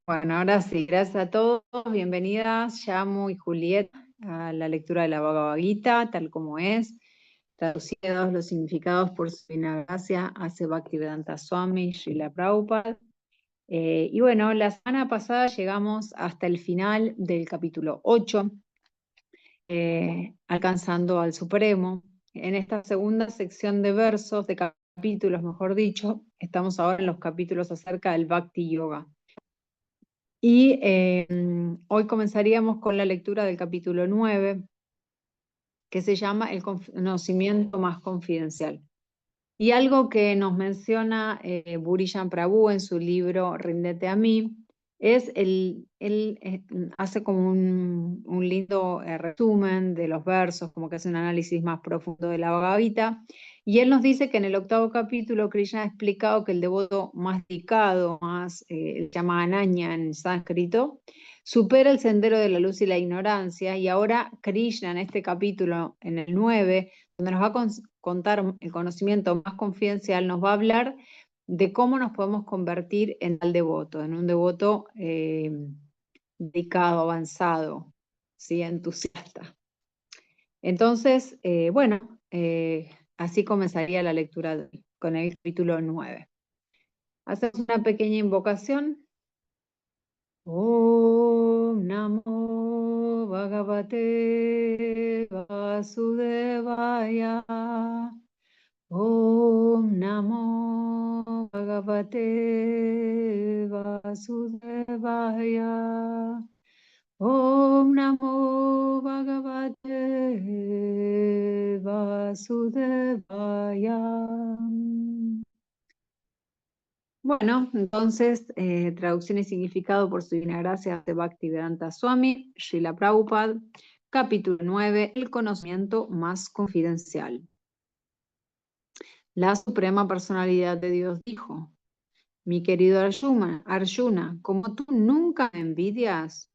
Bueno, ahora sí, gracias a todos, bienvenidas, Yamu y Julieta, a la lectura de la Bhagavad Gita, tal como es, traducidos los significados por su divina gracia, hace Bhaktivedanta Swami, Srila Prabhupada. Y bueno, la semana pasada llegamos hasta el final del capítulo 8, alcanzando al Supremo. En esta segunda sección de versos, de capítulos, mejor dicho, estamos ahora en los capítulos acerca del Bhakti Yoga. Y hoy comenzaríamos con la lectura del capítulo 9, que se llama El conocimiento más confidencial. Y algo que nos menciona Burijan Prabhu en su libro Ríndete a mí, es él hace como un lindo resumen de los versos, como que hace un análisis más profundo de la Bhagavad Gita, y él nos dice que en el 8º capítulo Krishna ha explicado que el devoto más dedicado, más llama Ananya en sánscrito, supera el sendero de la luz y la ignorancia, y ahora Krishna en este capítulo, en el 9, donde nos va a contar el conocimiento más confidencial, nos va a hablar de cómo nos podemos convertir en tal devoto, en un devoto dedicado, avanzado, ¿sí? Entusiasta. Entonces, bueno, así comenzaría la lectura con el capítulo 9. Hacemos una pequeña invocación. Om Namo Bhagavate Vasudevaya. Om Namo Bhagavate Vasudevaya. Om Namo Bhagavate Vasudevaya. Bueno, entonces, traducción y significado por su divina gracia de Bhaktivedanta Swami, Srila Prabhupada, capítulo 9, el conocimiento más confidencial. La Suprema Personalidad de Dios dijo: mi querido Arjuna, como tú nunca me envidias,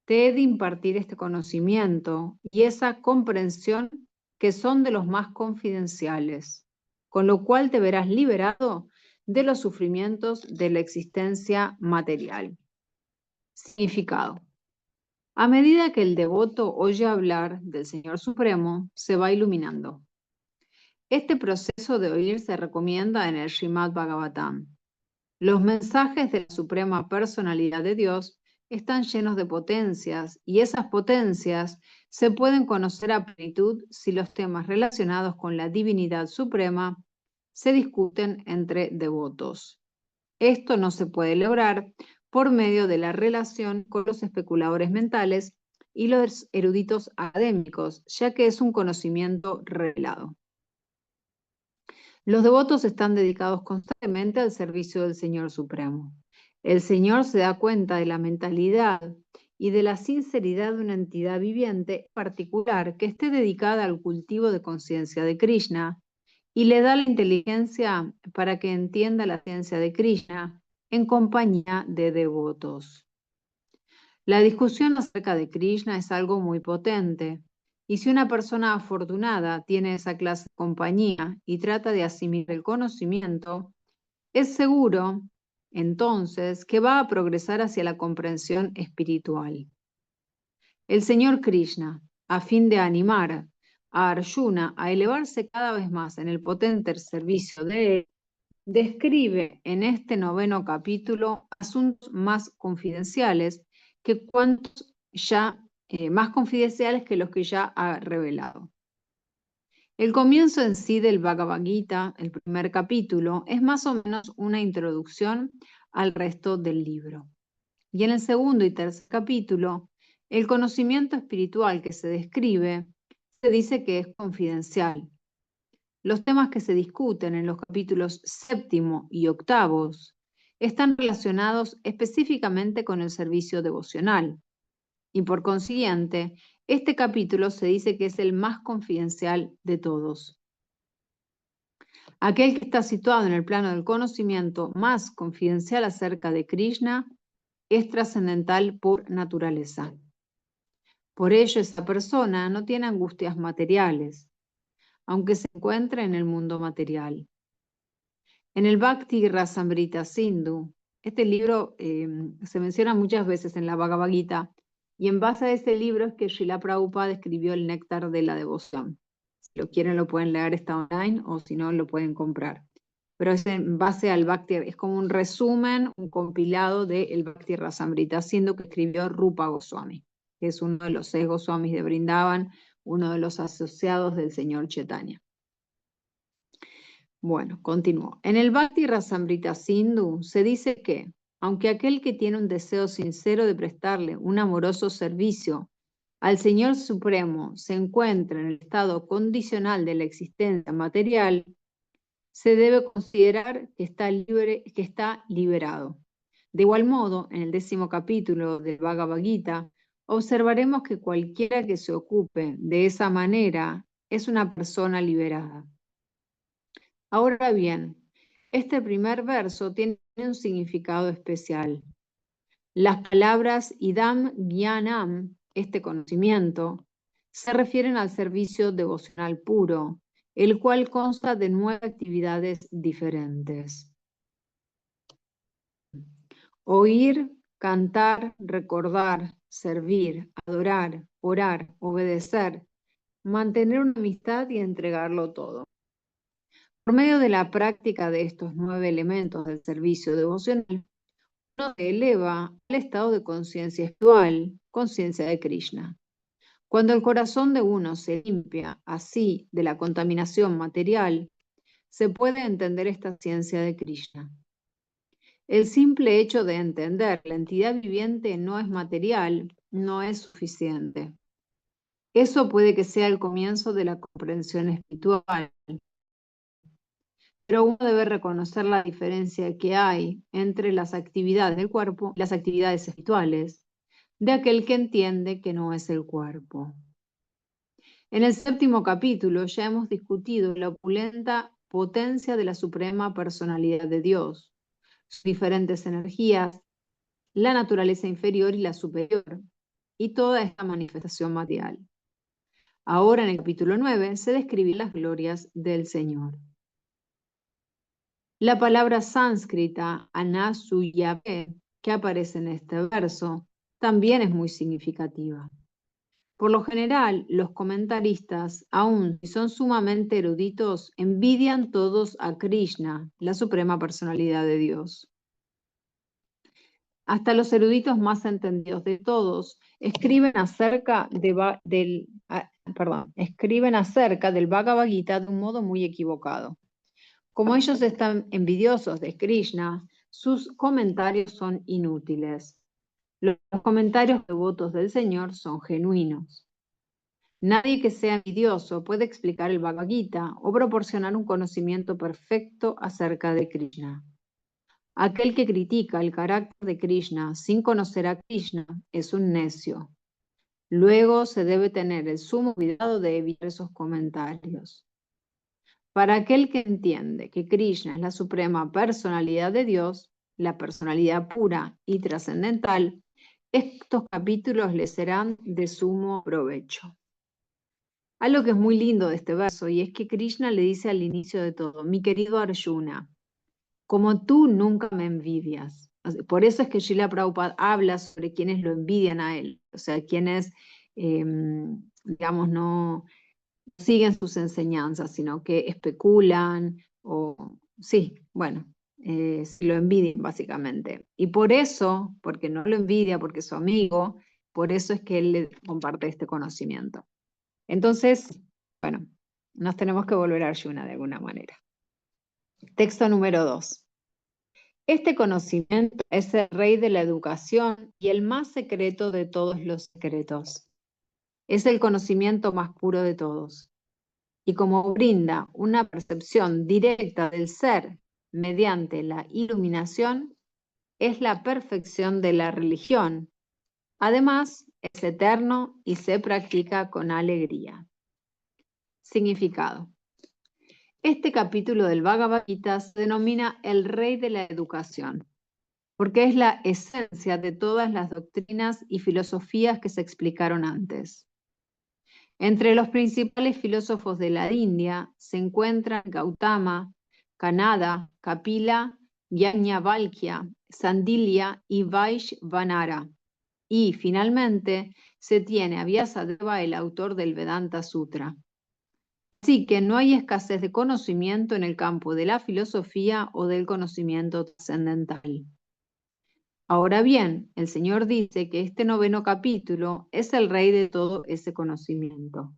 te he de impartir este conocimiento y esa comprensión que son de los más confidenciales, con lo cual te verás liberado de los sufrimientos de la existencia material. Significado. A medida que el devoto oye hablar del Señor Supremo, se va iluminando. Este proceso de oír se recomienda en el Srimad Bhagavatam. Los mensajes de la Suprema Personalidad de Dios están llenos de potencias y esas potencias se pueden conocer a plenitud si los temas relacionados con la divinidad suprema se discuten entre devotos. Esto no se puede lograr por medio de la relación con los especuladores mentales y los eruditos académicos, ya que es un conocimiento revelado. Los devotos están dedicados constantemente al servicio del Señor Supremo. El Señor se da cuenta de la mentalidad y de la sinceridad de una entidad viviente particular que esté dedicada al cultivo de conciencia de Krishna y le da la inteligencia para que entienda la ciencia de Krishna en compañía de devotos. La discusión acerca de Krishna es algo muy potente. Y si una persona afortunada tiene esa clase de compañía y trata de asimilar el conocimiento, es seguro, entonces, que va a progresar hacia la comprensión espiritual. El Señor Krishna, a fin de animar a Arjuna a elevarse cada vez más en el potente servicio de él, describe en este 9º capítulo asuntos más confidenciales que más confidenciales que los que ya ha revelado. El comienzo en sí del Bhagavad Gita, el primer capítulo, es más o menos una introducción al resto del libro. Y en el segundo y tercer capítulo, el conocimiento espiritual que se describe se dice que es confidencial. Los temas que se discuten en los capítulos 7º y 8º están relacionados específicamente con el servicio devocional. Y por consiguiente, este capítulo se dice que es el más confidencial de todos. Aquel que está situado en el plano del conocimiento más confidencial acerca de Krishna es trascendental por naturaleza. Por ello, esa persona no tiene angustias materiales, aunque se encuentre en el mundo material. En el Bhakti Rasamrita Sindhu, Este libro se menciona muchas veces en la Bhagavad Gita, y en base a ese libro es que Srila Prabhupada escribió el Néctar de la Devoción. Si lo quieren lo pueden leer, está online, o si no lo pueden comprar. Pero es en base al Bhakti, es como un resumen, un compilado del Bhakti Rasamrita, siendo que escribió Rupa Goswami, que es uno de los 6 Goswamis de Vrindavan, uno de los asociados del señor Chaitanya. Bueno, continúo. En el Bhakti Rasamrita Sindhu se dice que, aunque aquel que tiene un deseo sincero de prestarle un amoroso servicio al Señor Supremo se encuentra en el estado condicional de la existencia material, se debe considerar que está liberado. De igual modo, en el 10º capítulo del Bhagavad Gita, observaremos que cualquiera que se ocupe de esa manera es una persona liberada. Ahora bien, este primer verso tiene un significado especial. Las palabras idam jnanam, este conocimiento, se refieren al servicio devocional puro, el cual consta de 9 actividades diferentes. Oír, cantar, recordar, servir, adorar, orar, obedecer, mantener una amistad y entregarlo todo. Por medio de la práctica de estos 9 elementos del servicio devocional, uno se eleva al estado de conciencia espiritual, conciencia de Krishna. Cuando el corazón de uno se limpia así de la contaminación material, se puede entender esta ciencia de Krishna. El simple hecho de entender la entidad viviente no es material, no es suficiente. Eso puede que sea el comienzo de la comprensión espiritual. Pero uno debe reconocer la diferencia que hay entre las actividades del cuerpo y las actividades espirituales de aquel que entiende que no es el cuerpo. En el 7º capítulo ya hemos discutido la opulenta potencia de la Suprema Personalidad de Dios, sus diferentes energías, la naturaleza inferior y la superior, y toda esta manifestación material. Ahora en el capítulo 9 se describen las glorias del Señor. La palabra sánscrita anasuyave, que aparece en este verso, también es muy significativa. Por lo general, los comentaristas, aun si son sumamente eruditos, envidian todos a Krishna, la Suprema Personalidad de Dios. Hasta los eruditos más entendidos de todos escriben acerca del Bhagavad Gita de un modo muy equivocado. Como ellos están envidiosos de Krishna, sus comentarios son inútiles. Los comentarios devotos del Señor son genuinos. Nadie que sea envidioso puede explicar el Bhagavad Gita o proporcionar un conocimiento perfecto acerca de Krishna. Aquel que critica el carácter de Krishna sin conocer a Krishna es un necio. Luego se debe tener el sumo cuidado de evitar esos comentarios. Para aquel que entiende que Krishna es la suprema personalidad de Dios, la personalidad pura y trascendental, estos capítulos le serán de sumo provecho. Algo que es muy lindo de este verso, y es que Krishna le dice al inicio de todo: mi querido Arjuna, como tú nunca me envidias. Por eso es que Srila Prabhupada habla sobre quienes lo envidian a él, o sea, quienes, digamos, no siguen sus enseñanzas, sino que especulan o, sí, bueno, lo envidian básicamente. Y por eso, porque no lo envidia, porque es su amigo, por eso es que él le comparte este conocimiento. Entonces, bueno, nos tenemos que volver a Arjuna de alguna manera. Texto número 2. Este conocimiento es el rey de la educación y el más secreto de todos los secretos. Es el conocimiento más puro de todos. Y como brinda una percepción directa del ser mediante la iluminación, es la perfección de la religión. Además, es eterno y se practica con alegría. Significado. Este capítulo del Bhagavad Gita se denomina el rey de la educación, porque es la esencia de todas las doctrinas y filosofías que se explicaron antes. Entre los principales filósofos de la India se encuentran Gautama, Kanada, Kapila, Yajnavalkya, Sandilya y Vaishvanara. Y finalmente se tiene a Vyasadeva, el autor del Vedanta Sutra. Así que no hay escasez de conocimiento en el campo de la filosofía o del conocimiento trascendental. Ahora bien, el Señor dice que este 9º capítulo es el rey de todo ese conocimiento.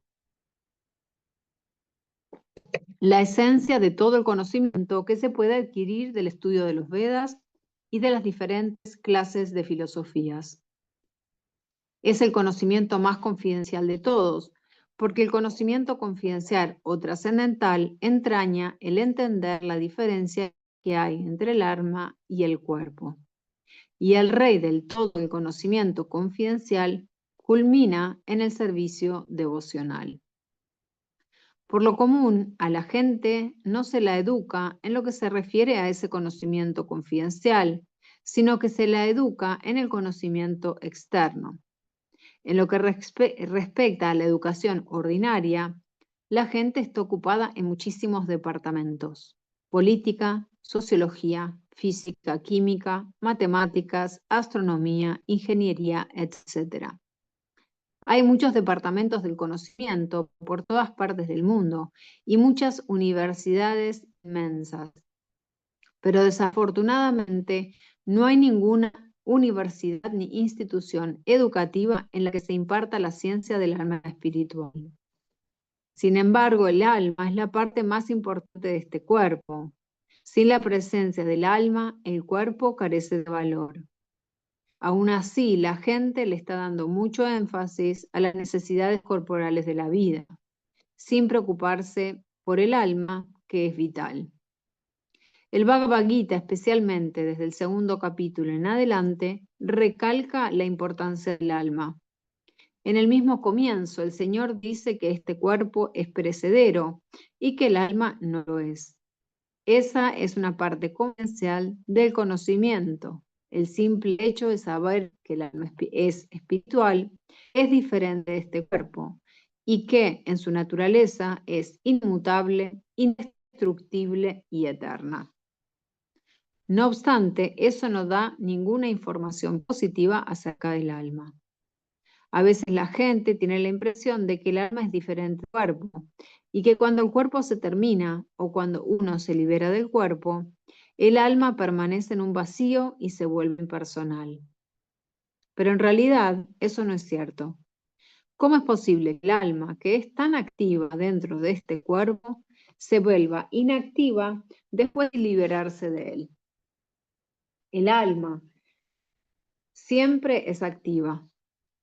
La esencia de todo el conocimiento que se puede adquirir del estudio de los Vedas y de las diferentes clases de filosofías. Es el conocimiento más confidencial de todos, porque el conocimiento confidencial o trascendental entraña el entender la diferencia que hay entre el alma y el cuerpo. Y el rey del todo el conocimiento confidencial culmina en el servicio devocional. Por lo común, a la gente no se la educa en lo que se refiere a ese conocimiento confidencial, sino que se la educa en el conocimiento externo. En lo que respecta a la educación ordinaria, la gente está ocupada en muchísimos departamentos: política, sociología, física, química, matemáticas, astronomía, ingeniería, etc. Hay muchos departamentos del conocimiento por todas partes del mundo y muchas universidades inmensas. Pero desafortunadamente no hay ninguna universidad ni institución educativa en la que se imparta la ciencia del alma espiritual. Sin embargo, el alma es la parte más importante de este cuerpo. Sin la presencia del alma, el cuerpo carece de valor. Aún así, la gente le está dando mucho énfasis a las necesidades corporales de la vida, sin preocuparse por el alma, que es vital. El Bhagavad Gita, especialmente desde el 2º capítulo en adelante, recalca la importancia del alma. En el mismo comienzo, el Señor dice que este cuerpo es perecedero y que el alma no lo es. Esa es una parte confidencial del conocimiento. El simple hecho de saber que el alma es espiritual es diferente de este cuerpo y que en su naturaleza es inmutable, indestructible y eterna. No obstante, eso no da ninguna información positiva acerca del alma. A veces la gente tiene la impresión de que el alma es diferente del cuerpo y que cuando el cuerpo se termina o cuando uno se libera del cuerpo, el alma permanece en un vacío y se vuelve impersonal. Pero en realidad eso no es cierto. ¿Cómo es posible que el alma, que es tan activa dentro de este cuerpo, se vuelva inactiva después de liberarse de él? El alma siempre es activa.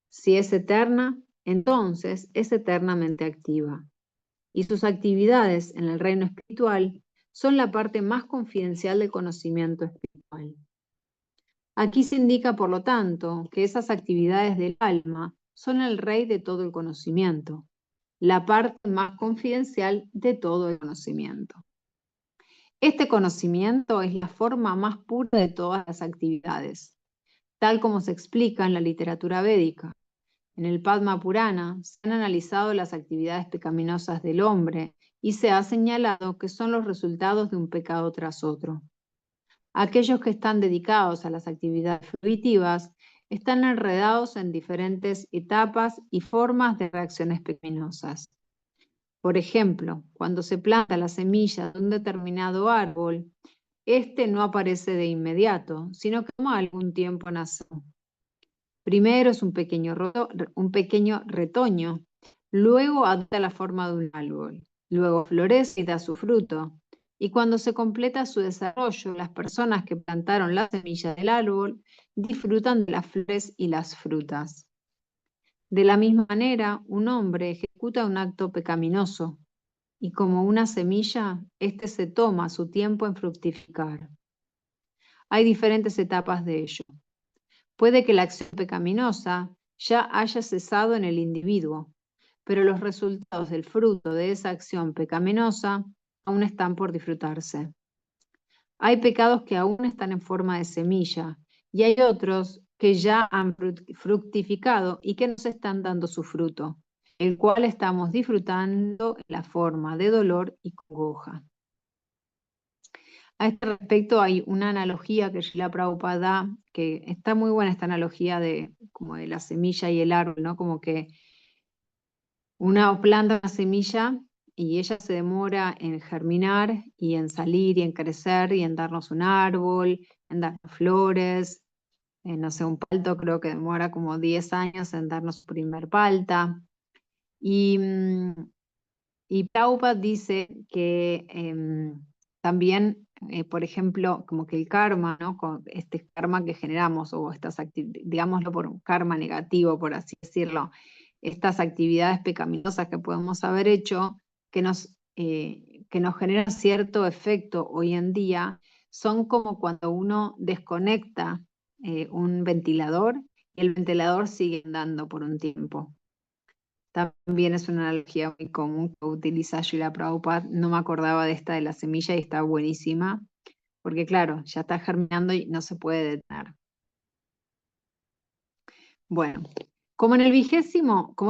Si es eterna, entonces es eternamente activa. Y sus actividades en el reino espiritual son la parte más confidencial del conocimiento espiritual. Aquí se indica, por lo tanto, que esas actividades del alma son el rey de todo el conocimiento, la parte más confidencial de todo el conocimiento. Este conocimiento es la forma más pura de todas las actividades, tal como se explica en la literatura védica. En el Padma Purana se han analizado las actividades pecaminosas del hombre y se ha señalado que son los resultados de un pecado tras otro. Aquellos que están dedicados a las actividades fruitivas están enredados en diferentes etapas y formas de reacciones pecaminosas. Por ejemplo, cuando se planta la semilla de un determinado árbol, este no aparece de inmediato, sino que toma algún tiempo en nacer. Primero es un pequeño retoño, luego adopta la forma de un árbol, luego florece y da su fruto. Y cuando se completa su desarrollo, las personas que plantaron la semilla del árbol disfrutan de las flores y las frutas. De la misma manera, un hombre ejecuta un acto pecaminoso y como una semilla, éste se toma su tiempo en fructificar. Hay diferentes etapas de ello. Puede que la acción pecaminosa ya haya cesado en el individuo, pero los resultados del fruto de esa acción pecaminosa aún están por disfrutarse. Hay pecados que aún están en forma de semilla y hay otros que ya han fructificado y que nos están dando su fruto, el cual estamos disfrutando en la forma de dolor y congoja. A este respecto hay una analogía que Srila Prabhupada da, que está muy buena esta analogía como de la semilla y el árbol, ¿no? Como que una planta una semilla y ella se demora en germinar y en salir y en crecer y en darnos un árbol, en darnos flores. No sé, un palto creo que demora como 10 años en darnos su primer palta. Y, y Prabhupada dice que también, por ejemplo, como que el karma, ¿no? Con este karma que generamos, o estas digámoslo por un karma negativo, por así decirlo, estas actividades pecaminosas que podemos haber hecho, que nos generan cierto efecto hoy en día, son como cuando uno desconecta un ventilador y el ventilador sigue andando por un tiempo. También es una analogía muy común que utiliza Srila Prabhupada. No me acordaba de esta de la semilla y está buenísima, porque claro, ya está germinando y no se puede detener. Bueno, como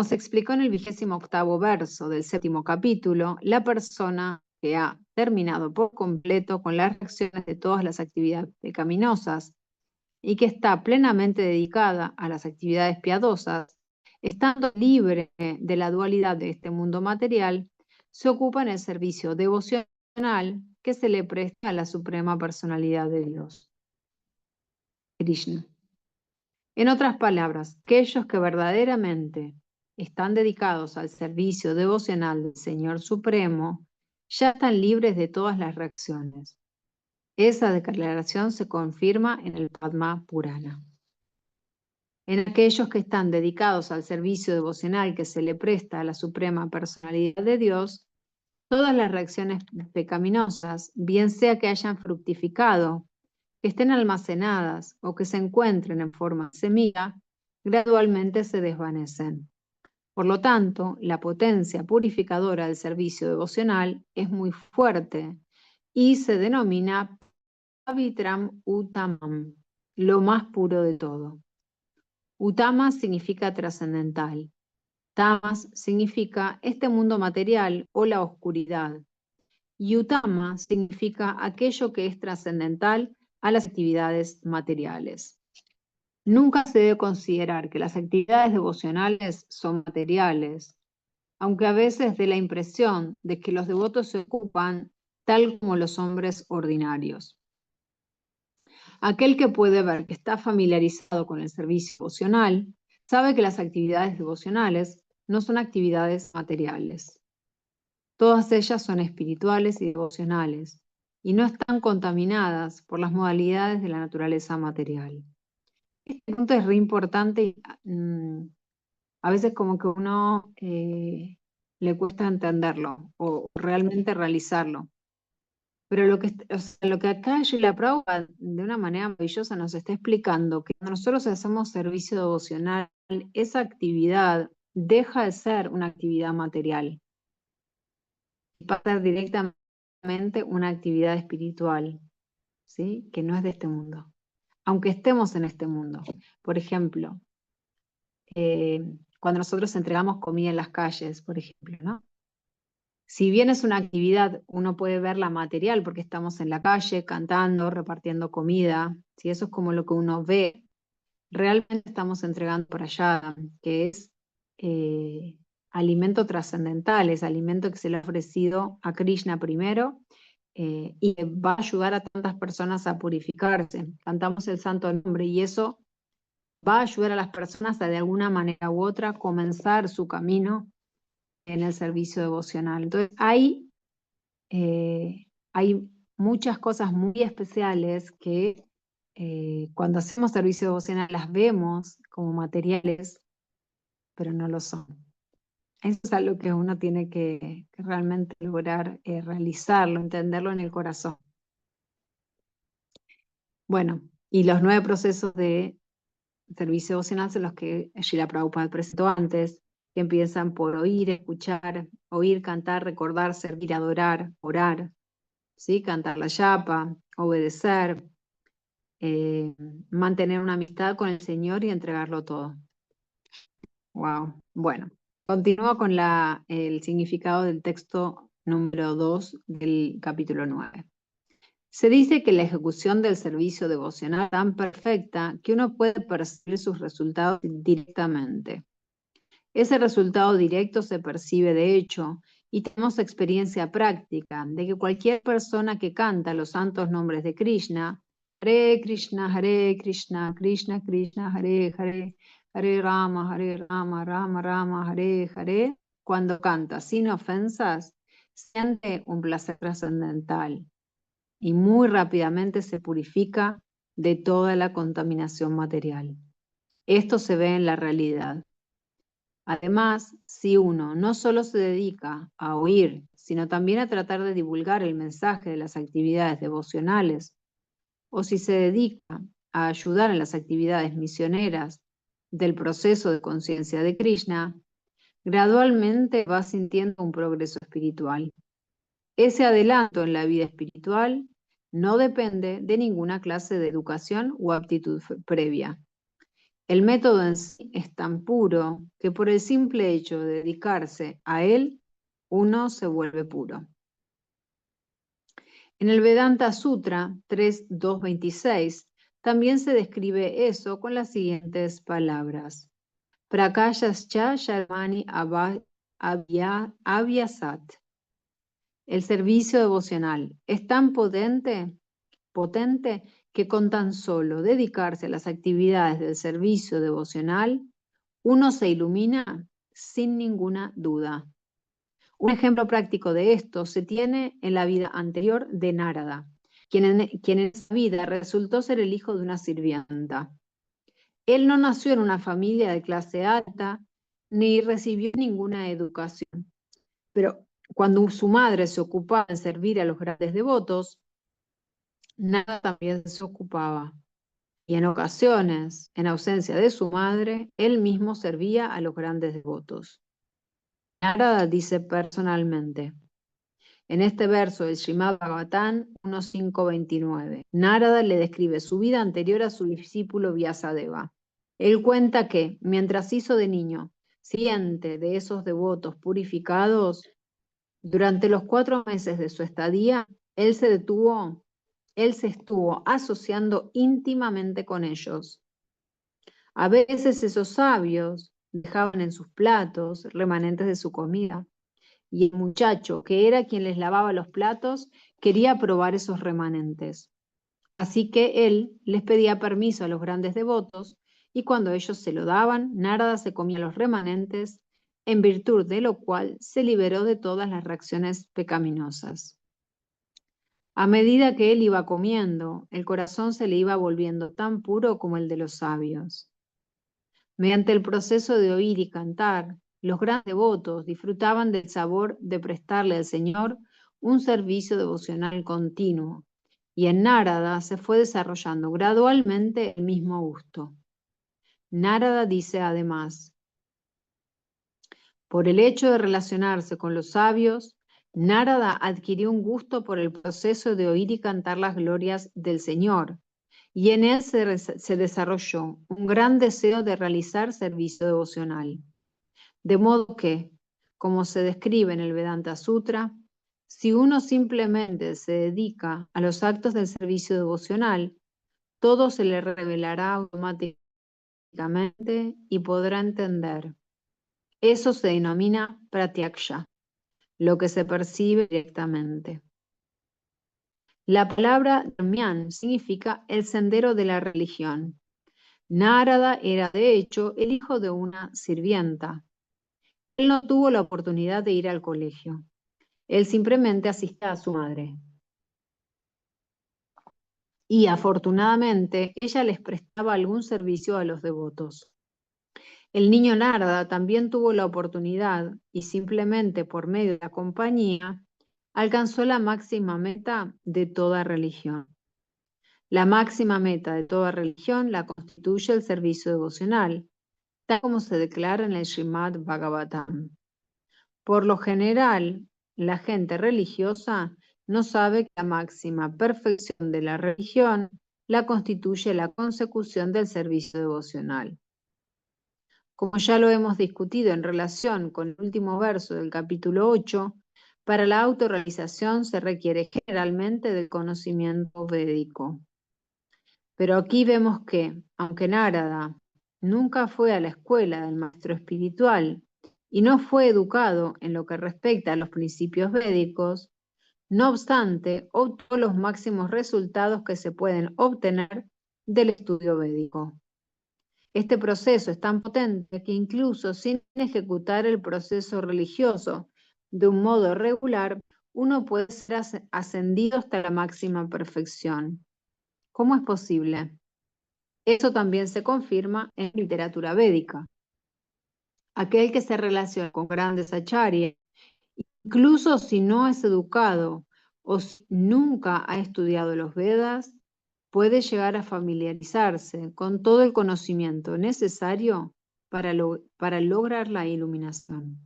se explicó en el 28º verso del 7º capítulo, la persona que ha terminado por completo con las reacciones de todas las actividades pecaminosas y que está plenamente dedicada a las actividades piadosas, estando libre de la dualidad de este mundo material, se ocupa en el servicio devocional que se le presta a la Suprema Personalidad de Dios, Krishna. En otras palabras, aquellos que verdaderamente están dedicados al servicio devocional del Señor Supremo, ya están libres de todas las reacciones. Esa declaración se confirma en el Padma Purana. En aquellos que están dedicados al servicio devocional que se le presta a la Suprema Personalidad de Dios, todas las reacciones pecaminosas, bien sea que hayan fructificado, que estén almacenadas o que se encuentren en forma de semilla, gradualmente se desvanecen. Por lo tanto, la potencia purificadora del servicio devocional es muy fuerte y se denomina Pavitram Uttamam, lo más puro de todo. Utama significa trascendental. Tamas significa este mundo material o la oscuridad. Y Utama significa aquello que es trascendental a las actividades materiales. Nunca se debe considerar que las actividades devocionales son materiales, aunque a veces dé la impresión de que los devotos se ocupan tal como los hombres ordinarios. Aquel que puede ver que está familiarizado con el servicio devocional, sabe que las actividades devocionales no son actividades materiales. Todas ellas son espirituales y devocionales, y no están contaminadas por las modalidades de la naturaleza material. Este punto es re importante y a veces como que uno le cuesta entenderlo o realmente realizarlo. Pero lo que acá Srila Prabhupada de una manera maravillosa nos está explicando, que cuando nosotros hacemos servicio devocional, esa actividad deja de ser una actividad material y pasa a ser directamente una actividad espiritual, ¿sí? Que no es de este mundo. Aunque estemos en este mundo. Por ejemplo, cuando nosotros entregamos comida en las calles, por ejemplo, ¿no? Si bien es una actividad, uno puede verla material porque estamos en la calle cantando, repartiendo comida, si eso es como lo que uno ve, realmente estamos entregando por allá, que es alimento trascendental, es alimento que se le ha ofrecido a Krishna primero y que va a ayudar a tantas personas a purificarse. Cantamos el santo nombre y eso va a ayudar a las personas a de alguna manera u otra comenzar su camino en el servicio devocional. Entonces, hay muchas cosas muy especiales que cuando hacemos servicio devocional las vemos como materiales, pero no lo son. Eso es algo que uno tiene que realmente lograr realizarlo, entenderlo en el corazón. Bueno, y los 9 procesos de servicio devocional son los que Srila Prabhupada presentó antes, que empiezan por oír, escuchar, oír, cantar, recordar, servir, adorar, orar, ¿sí? Cantar la yapa, obedecer, mantener una amistad con el Señor y entregarlo todo. Wow. Bueno, continúo con el significado del texto número 2 del capítulo 9. Se dice que la ejecución del servicio devocional es tan perfecta que uno puede percibir sus resultados directamente. Ese resultado directo se percibe de hecho y tenemos experiencia práctica de que cualquier persona que canta los santos nombres de Krishna, Hare Krishna, Krishna Krishna, Hare Hare, Hare Rama, Rama Rama, Hare Hare, cuando canta sin ofensas, siente un placer trascendental y muy rápidamente se purifica de toda la contaminación material. Esto se ve en la realidad. Además, si uno no solo se dedica a oír, sino también a tratar de divulgar el mensaje de las actividades devocionales, o si se dedica a ayudar en las actividades misioneras del proceso de conciencia de Krishna, gradualmente va sintiendo un progreso espiritual. Ese adelanto en la vida espiritual no depende de ninguna clase de educación o aptitud previa. El método en sí es tan puro que por el simple hecho de dedicarse a él, uno se vuelve puro. En el Vedanta Sutra 3.2.26 también se describe eso con las siguientes palabras. Prakashascha Sharmani Avyasat. El servicio devocional es tan potente que con tan solo dedicarse a las actividades del servicio devocional, uno se ilumina sin ninguna duda. Un ejemplo práctico de esto se tiene en la vida anterior de Nárada, quien en esa vida resultó ser el hijo de una sirvienta. Él no nació en una familia de clase alta, ni recibió ninguna educación, pero cuando su madre se ocupaba en servir a los grandes devotos, Nárada también se ocupaba. Y en ocasiones, en ausencia de su madre, él mismo servía a los grandes devotos. Nárada dice personalmente, en este verso del Srimad Bhagavatam 1.5.29, Nárada le describe su vida anterior a su discípulo Vyasadeva. Él cuenta que, mientras hizo de niño, sirviente de esos devotos purificados, durante los 4 meses de su estadía, él se estuvo asociando íntimamente con ellos. A veces esos sabios dejaban en sus platos remanentes de su comida, y el muchacho, que era quien les lavaba los platos, quería probar esos remanentes. Así que él les pedía permiso a los grandes devotos, y cuando ellos se lo daban, Nárada se comía los remanentes, en virtud de lo cual se liberó de todas las reacciones pecaminosas. A medida que él iba comiendo, el corazón se le iba volviendo tan puro como el de los sabios. Mediante el proceso de oír y cantar, los grandes devotos disfrutaban del sabor de prestarle al Señor un servicio devocional continuo, y en Nárada se fue desarrollando gradualmente el mismo gusto. Nárada dice además, por el hecho de relacionarse con los sabios, Nárada adquirió un gusto por el proceso de oír y cantar las glorias del Señor, y en él se desarrolló un gran deseo de realizar servicio devocional. De modo que, como se describe en el Vedanta Sutra, si uno simplemente se dedica a los actos del servicio devocional, todo se le revelará automáticamente y podrá entender. Eso se denomina pratyaksha, lo que se percibe directamente. La palabra dharmyan significa el sendero de la religión. Nárada era, de hecho, el hijo de una sirvienta. Él no tuvo la oportunidad de ir al colegio. Él simplemente asistía a su madre. Y afortunadamente, ella les prestaba algún servicio a los devotos. El niño Nárada también tuvo la oportunidad, y simplemente por medio de la compañía, alcanzó la máxima meta de toda religión. La máxima meta de toda religión la constituye el servicio devocional, tal como se declara en el Srimad Bhagavatam. Por lo general, la gente religiosa no sabe que la máxima perfección de la religión la constituye la consecución del servicio devocional. Como ya lo hemos discutido en relación con el último verso del capítulo 8, Para la autorrealización se requiere generalmente del conocimiento védico. Pero aquí vemos que, aunque Narada nunca fue a la escuela del maestro espiritual y no fue educado en lo que respecta a los principios védicos, no obstante, obtuvo los máximos resultados que se pueden obtener del estudio védico. Este proceso es tan potente que incluso sin ejecutar el proceso religioso de un modo regular, uno puede ser ascendido hasta la máxima perfección. ¿Cómo es posible? Eso también se confirma en literatura védica. Aquel que se relaciona con grandes acharyas, incluso si no es educado o nunca ha estudiado los Vedas, puede llegar a familiarizarse con todo el conocimiento necesario para lograr la iluminación.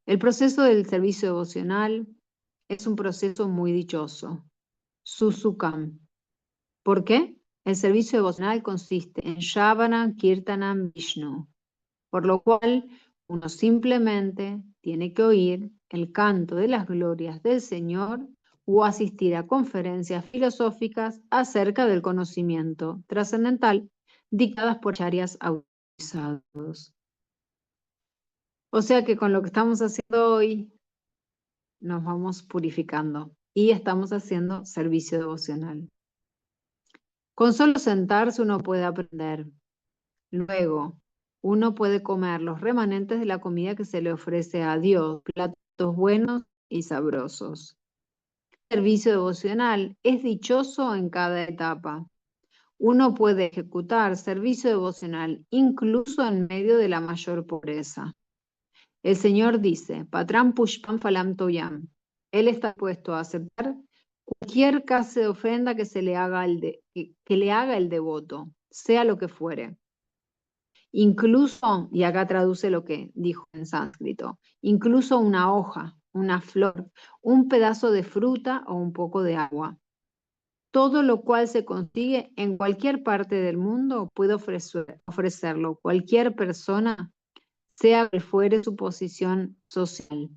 El proceso del servicio devocional es un proceso muy dichoso. Susukam. ¿Por qué? El servicio devocional consiste en Shravana, Kirtanam, Vishnu, por lo cual uno simplemente tiene que oír el canto de las glorias del Señor o asistir a conferencias filosóficas acerca del conocimiento trascendental dictadas por acharyas autorizados. O sea que con lo que estamos haciendo hoy nos vamos purificando y estamos haciendo servicio devocional. Con solo sentarse uno puede aprender. Luego, uno puede comer los remanentes de la comida que se le ofrece a Dios, platos buenos y sabrosos. El servicio devocional es dichoso en cada etapa. Uno puede ejecutar servicio devocional incluso en medio de la mayor pobreza. El Señor dice, Patram Pushpam Phalam Toyam. Él está dispuesto a aceptar cualquier clase de ofrenda que le haga el devoto, sea lo que fuere. Incluso, y acá traduce lo que dijo en sánscrito, incluso una hoja, una flor, un pedazo de fruta o un poco de agua. Todo lo cual se consigue en cualquier parte del mundo puede ofrecerlo cualquier persona, sea cual fuere su posición social.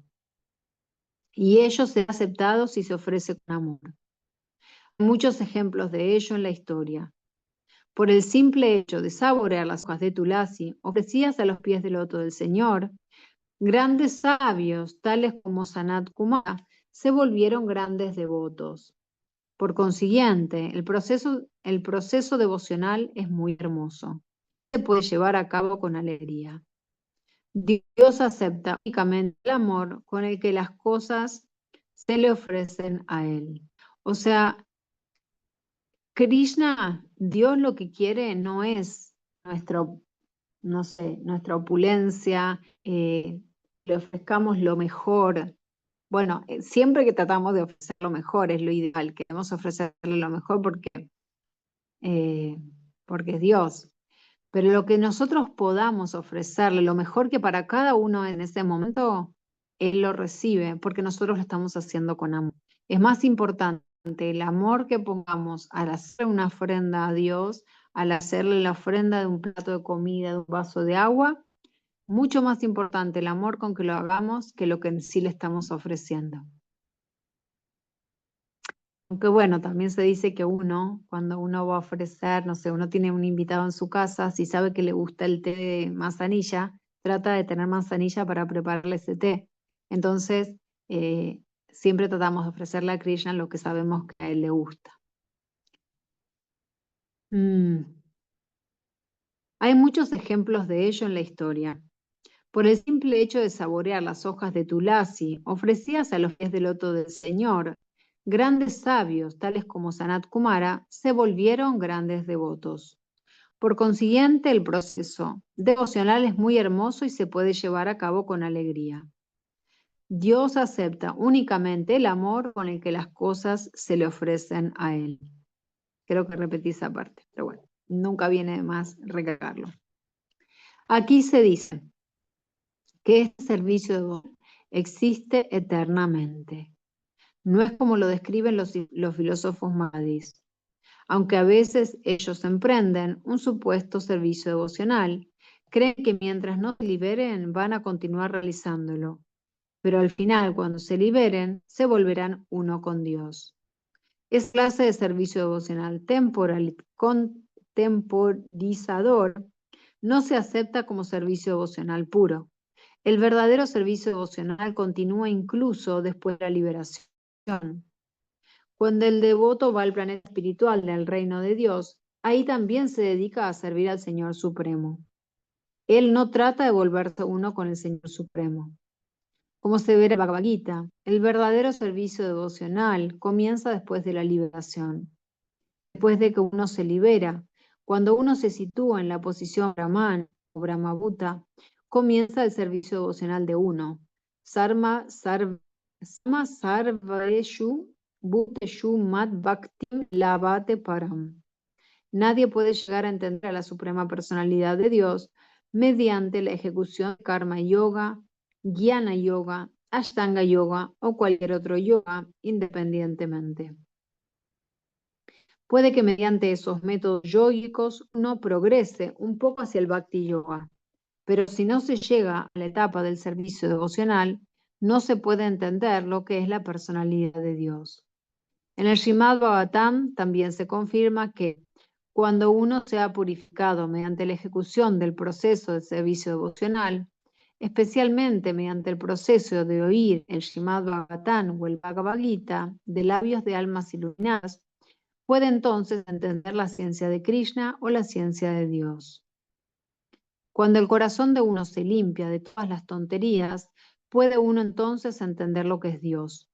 Y ello será aceptado si se ofrece con amor. Hay muchos ejemplos de ello en la historia. Por el simple hecho de saborear las hojas de Tulasi ofrecidas a los pies del loto del Señor, grandes sabios, tales como Sanat Kumara, se volvieron grandes devotos. Por consiguiente, el proceso devocional es muy hermoso. Se puede llevar a cabo con alegría. Dios acepta únicamente el amor con el que las cosas se le ofrecen a Él. O sea, Krishna, Dios lo que quiere no es nuestra opulencia, le ofrezcamos lo mejor. Bueno, siempre que tratamos de ofrecer lo mejor es lo ideal, queremos ofrecerle lo mejor porque es Dios. Pero lo que nosotros podamos ofrecerle, lo mejor que para cada uno en ese momento, Él lo recibe, porque nosotros lo estamos haciendo con amor. Es más importante el amor que pongamos al hacer una ofrenda a Dios, al hacerle la ofrenda de un plato de comida, de un vaso de agua, mucho más importante el amor con que lo hagamos que lo que en sí le estamos ofreciendo. Aunque bueno, también se dice que cuando uno va a ofrecer, no sé, uno tiene un invitado en su casa, si sabe que le gusta el té de manzanilla, trata de tener manzanilla para prepararle ese té. Entonces, siempre tratamos de ofrecerle a Krishna lo que sabemos que a él le gusta. Hay muchos ejemplos de ello en la historia. Por el simple hecho de saborear las hojas de Tulasi ofrecidas a los pies del loto del Señor, grandes sabios, tales como Sanat Kumara, se volvieron grandes devotos. Por consiguiente, el proceso devocional es muy hermoso y se puede llevar a cabo con alegría. Dios acepta únicamente el amor con el que las cosas se le ofrecen a Él. Creo que repetí esa parte, pero bueno, nunca viene de más recalcarlo. Aquí se dice que este servicio de devoción existe eternamente. No es como lo describen los filósofos madhis. Aunque a veces ellos emprenden un supuesto servicio devocional, creen que mientras no se liberen van a continuar realizándolo. pero al final, cuando se liberen, se volverán uno con Dios. Esa clase de servicio devocional contemporizador no se acepta como servicio devocional puro. El verdadero servicio devocional continúa incluso después de la liberación. Cuando el devoto va al planeta espiritual del reino de Dios, ahí también se dedica a servir al Señor Supremo. Él no trata de volverse uno con el Señor Supremo. Como se ve en el Bhagavad Gita, el verdadero servicio devocional comienza después de la liberación. Después de que uno se libera, cuando uno se sitúa en la posición Brahman o Brahmabhuta, comienza el servicio devocional de uno. Sarma sarveshu bhuteshu mad bhaktim lavate param. Nadie puede llegar a entender a la suprema personalidad de Dios mediante la ejecución de karma yoga, jnana yoga, ashtanga yoga o cualquier otro yoga independientemente. Puede que mediante esos métodos yógicos uno progrese un poco hacia el Bhakti Yoga, pero si no se llega a la etapa del servicio devocional, no se puede entender lo que es la personalidad de Dios. En el Srimad Bhagavatam también se confirma que cuando uno se ha purificado mediante la ejecución del proceso de servicio devocional, especialmente mediante el proceso de oír el Srimad Bhagavatam o el Bhagavad Gita de labios de almas iluminadas, puede entonces entender la ciencia de Krishna o la ciencia de Dios. Cuando el corazón de uno se limpia de todas las tonterías, puede uno entonces entender lo que es Dios.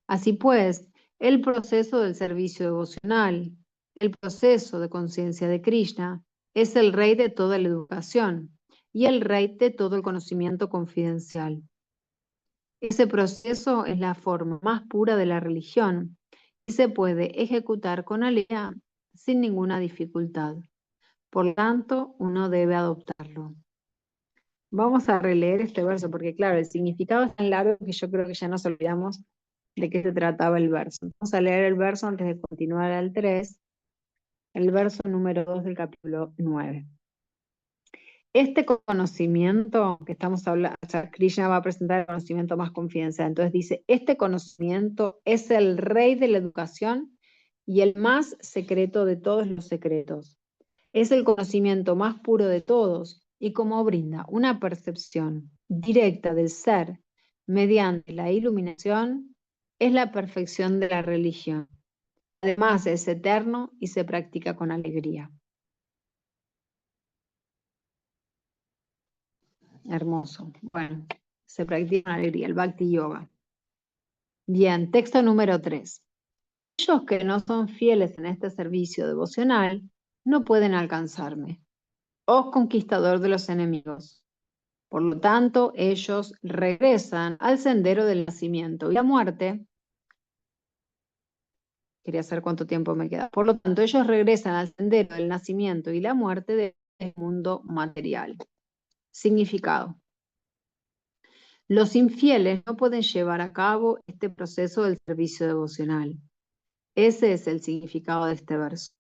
Así pues, el proceso del servicio devocional, el proceso de conciencia de Krishna, es el rey de toda la educación y el rey de todo el conocimiento confidencial. Ese proceso es la forma más pura de la religión y se puede ejecutar con alegría sin ninguna dificultad. Por lo tanto, uno debe adoptarlo. Vamos a releer este verso porque, claro, el significado es tan largo que yo creo que ya nos olvidamos de qué se trataba el verso. Vamos a leer el verso antes de continuar al 3, el verso número 2 del capítulo 9. Este conocimiento que estamos hablando, o sea, Krishna va a presentar el conocimiento más confidencial. Entonces dice, este conocimiento es el rey de la educación y el más secreto de todos los secretos. Es el conocimiento más puro de todos y como brinda una percepción directa del ser mediante la iluminación, es la perfección de la religión. Además es eterno y se practica con alegría. Hermoso. Bueno, se practica con alegría, el Bhakti Yoga. Bien, texto número 3. Aquellos que no son fieles en este servicio devocional no pueden alcanzarme. Oh conquistador de los enemigos. Por lo tanto, ellos regresan al sendero del nacimiento y la muerte. Quería saber cuánto tiempo me queda. Por lo tanto, ellos regresan al sendero del nacimiento y la muerte del mundo material. Significado. Los infieles no pueden llevar a cabo este proceso del servicio devocional. Ese es el significado de este verso.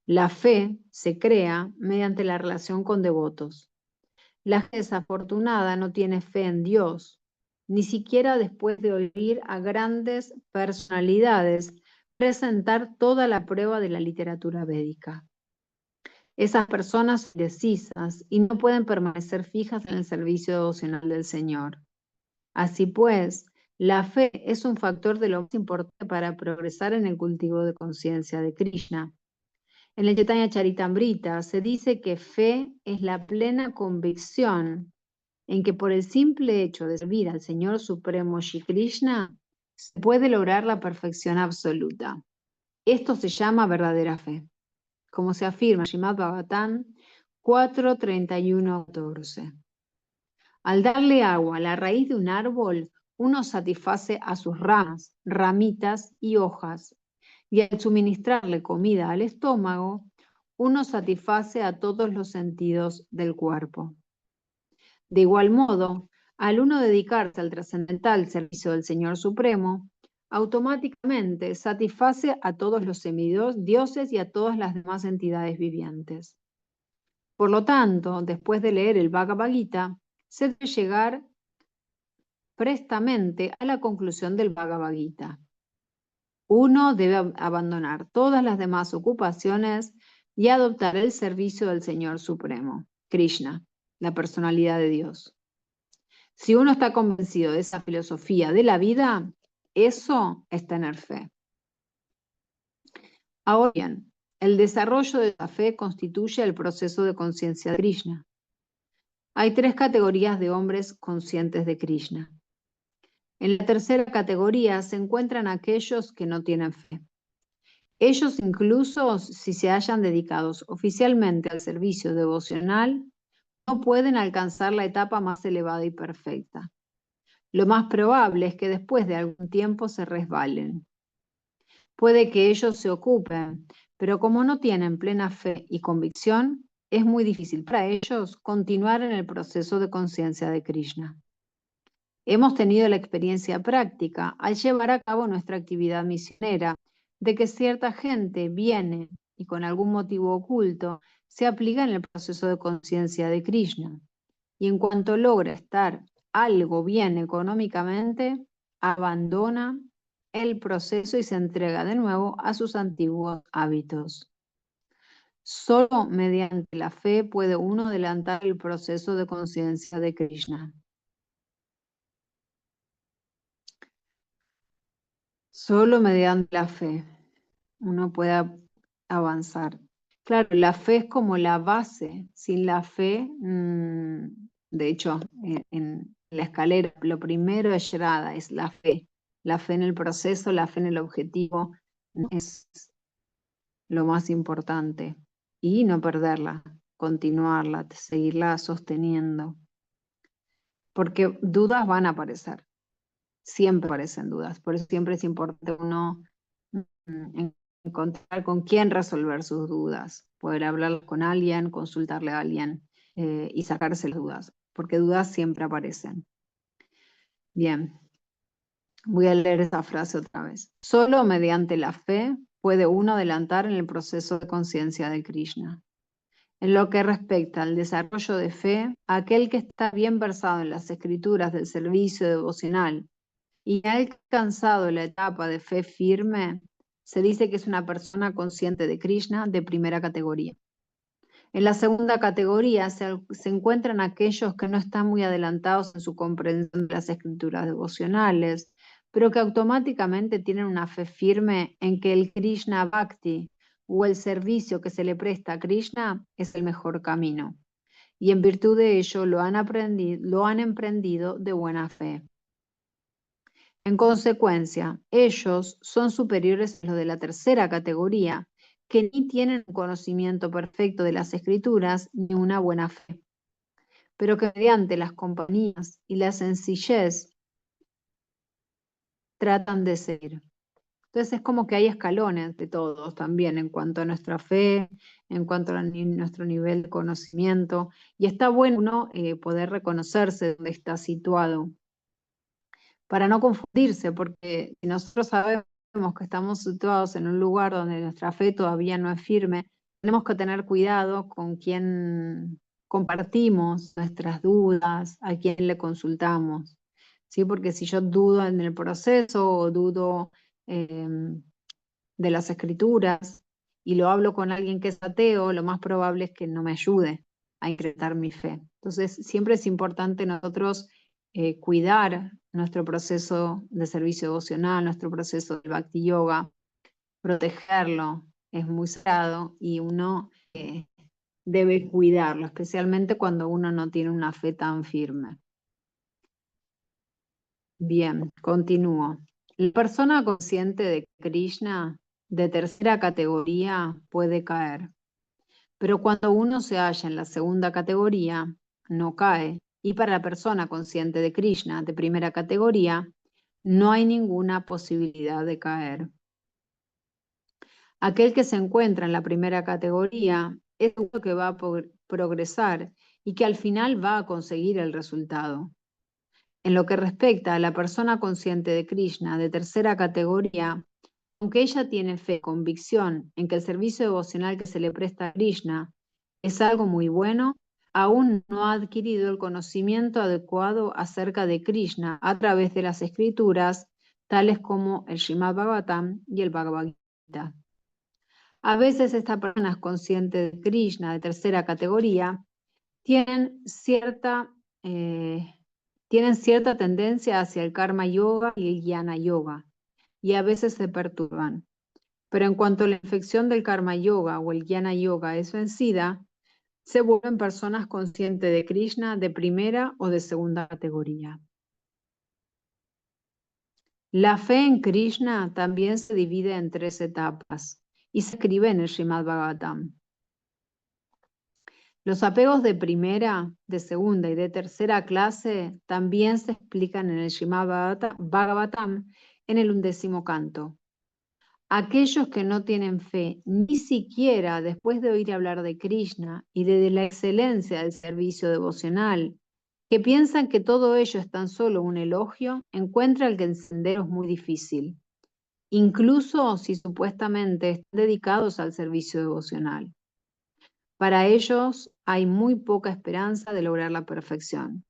La fe se crea mediante la relación con devotos. La gente desafortunada no tiene fe en Dios, ni siquiera después de oír a grandes personalidades presentar toda la prueba de la literatura védica. Esas personas son indecisas y no pueden permanecer fijas en el servicio devocional del Señor. Así pues, la fe es un factor de lo más importante para progresar en el cultivo de conciencia de Krishna. En el Chaitanya Charitamrita se dice que fe es la plena convicción en que por el simple hecho de servir al Señor Supremo Shri Krishna se puede lograr la perfección absoluta. Esto se llama verdadera fe, como se afirma en Srimad Bhagavatam 4:31-14. Al darle agua a la raíz de un árbol, uno satisface a sus ramas, ramitas y hojas, y al suministrarle comida al estómago, uno satisface a todos los sentidos del cuerpo. De igual modo, al uno dedicarse al trascendental servicio del Señor Supremo, automáticamente satisface a todos los semidioses y a todas las demás entidades vivientes. Por lo tanto, después de leer el Bhagavad Gita, se debe llegar prestamente a la conclusión del Bhagavad Gita. Uno debe abandonar todas las demás ocupaciones y adoptar el servicio del Señor Supremo, Krishna, la personalidad de Dios. Si uno está convencido de esa filosofía de la vida, eso es tener fe. Ahora bien, el desarrollo de la fe constituye el proceso de conciencia de Krishna. Hay 3 categorías de hombres conscientes de Krishna. En la tercera categoría se encuentran aquellos que no tienen fe. Ellos, incluso si se hayan dedicado oficialmente al servicio devocional, no pueden alcanzar la etapa más elevada y perfecta. Lo más probable es que después de algún tiempo se resbalen. Puede que ellos se ocupen, pero como no tienen plena fe y convicción, es muy difícil para ellos continuar en el proceso de conciencia de Krishna. Hemos tenido la experiencia práctica al llevar a cabo nuestra actividad misionera de que cierta gente viene y con algún motivo oculto se aplica en el proceso de conciencia de Krishna. Y en cuanto logra estar algo bien económicamente, abandona el proceso y se entrega de nuevo a sus antiguos hábitos. Solo mediante la fe puede uno adelantar el proceso de conciencia de Krishna. Solo mediante la fe uno puede avanzar. Claro, la fe es como la base. Sin la fe, de hecho, en la escalera, lo primero es Shraddha, es la fe. La fe en el proceso, la fe en el objetivo es lo más importante. Y no perderla, continuarla, seguirla sosteniendo. Porque dudas van a aparecer. Siempre aparecen dudas. Por eso siempre es importante uno encontrar con quién resolver sus dudas, poder hablar con alguien, consultarle a alguien y sacarse las dudas, porque dudas siempre aparecen. Bien, voy a leer esa frase otra vez. Solo mediante la fe puede uno adelantar en el proceso de conciencia de Krishna. En lo que respecta al desarrollo de fe, aquel que está bien versado en las escrituras del servicio devocional y ha alcanzado la etapa de fe firme, se dice que es una persona consciente de Krishna de primera categoría. En la segunda categoría se encuentran aquellos que no están muy adelantados en su comprensión de las escrituras devocionales, pero que automáticamente tienen una fe firme en que el Krishna Bhakti o el servicio que se le presta a Krishna es el mejor camino. Y en virtud de ello lo han emprendido de buena fe. En consecuencia, ellos son superiores a los de la tercera categoría, que ni tienen un conocimiento perfecto de las escrituras ni una buena fe, pero que mediante las compañías y la sencillez tratan de seguir. Entonces es como que hay escalones de todos también en cuanto a nuestra fe, en cuanto a nuestro nivel de conocimiento, y está bueno poder reconocerse dónde está situado, para no confundirse, porque si nosotros sabemos que estamos situados en un lugar donde nuestra fe todavía no es firme, tenemos que tener cuidado con quién compartimos nuestras dudas, a quién le consultamos, ¿sí? Porque si yo dudo en el proceso o dudo de las escrituras y lo hablo con alguien que es ateo, lo más probable es que no me ayude a incrementar mi fe. Entonces, siempre es importante nosotros cuidar nuestro proceso de servicio devocional, nuestro proceso de Bhakti Yoga, protegerlo, es muy sagrado y uno debe cuidarlo, especialmente cuando uno no tiene una fe tan firme. Bien, continúo. La persona consciente de Krishna de tercera categoría puede caer, pero cuando uno se halla en la segunda categoría, no cae. Y para la persona consciente de Krishna de primera categoría, no hay ninguna posibilidad de caer. Aquel que se encuentra en la primera categoría es el que va a progresar y que al final va a conseguir el resultado. En lo que respecta a la persona consciente de Krishna de tercera categoría, aunque ella tiene fe, convicción en que el servicio devocional que se le presta a Krishna es algo muy bueno, aún no ha adquirido el conocimiento adecuado acerca de Krishna a través de las escrituras, tales como el Srimad Bhagavatam y el Bhagavad Gita. A veces estas personas conscientes de Krishna de tercera categoría tienen cierta tendencia hacia el Karma Yoga y el Jnana Yoga, y a veces se perturban. Pero en cuanto la infección del Karma Yoga o el Jnana Yoga es vencida, se vuelven personas conscientes de Krishna de primera o de segunda categoría. La fe en Krishna también se divide en 3 etapas y se escribe en el Srimad Bhagavatam. Los apegos de primera, de segunda y de tercera clase también se explican en el Srimad Bhagavatam en el 11º canto. Aquellos que no tienen fe, ni siquiera después de oír hablar de Krishna y de la excelencia del servicio devocional, que piensan que todo ello es tan solo un elogio, encuentran que el sendero es muy difícil, incluso si supuestamente están dedicados al servicio devocional. Para ellos hay muy poca esperanza de lograr la perfección.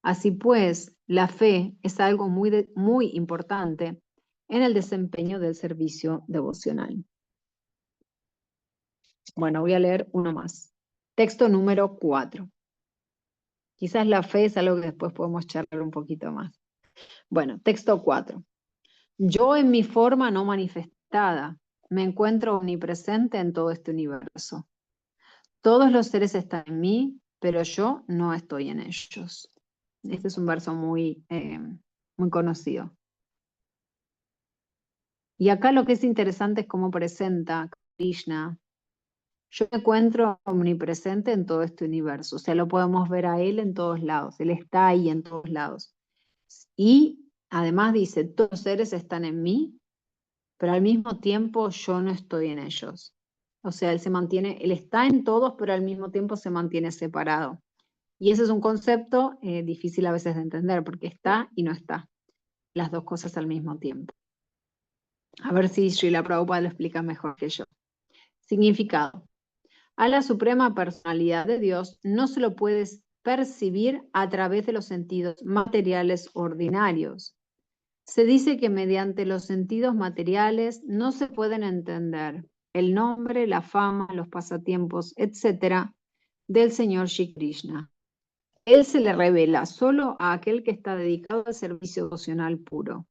Así pues, la fe es algo muy importante en el desempeño del servicio devocional. Bueno, voy a leer uno más. Texto número 4. Quizás la fe es algo que después podemos charlar un poquito más. Bueno, texto 4. Yo en mi forma no manifestada me encuentro omnipresente en todo este universo. Todos los seres están en mí, pero yo no estoy en ellos. Este es un verso muy conocido. Y acá lo que es interesante es cómo presenta Krishna. Yo me encuentro omnipresente en todo este universo. O sea, lo podemos ver a él en todos lados. Él está ahí en todos lados. Y además dice, todos los seres están en mí, pero al mismo tiempo yo no estoy en ellos. O sea, él está en todos, pero al mismo tiempo se mantiene separado. Y ese es un concepto difícil a veces de entender, porque está y no está, las dos cosas al mismo tiempo. A ver si Srila Prabhupada lo explica mejor que yo. Significado. A la suprema personalidad de Dios no se lo puede percibir a través de los sentidos materiales ordinarios. Se dice que mediante los sentidos materiales no se pueden entender el nombre, la fama, los pasatiempos, etc. del Señor Shri Krishna. Él se le revela solo a aquel que está dedicado al servicio devocional puro.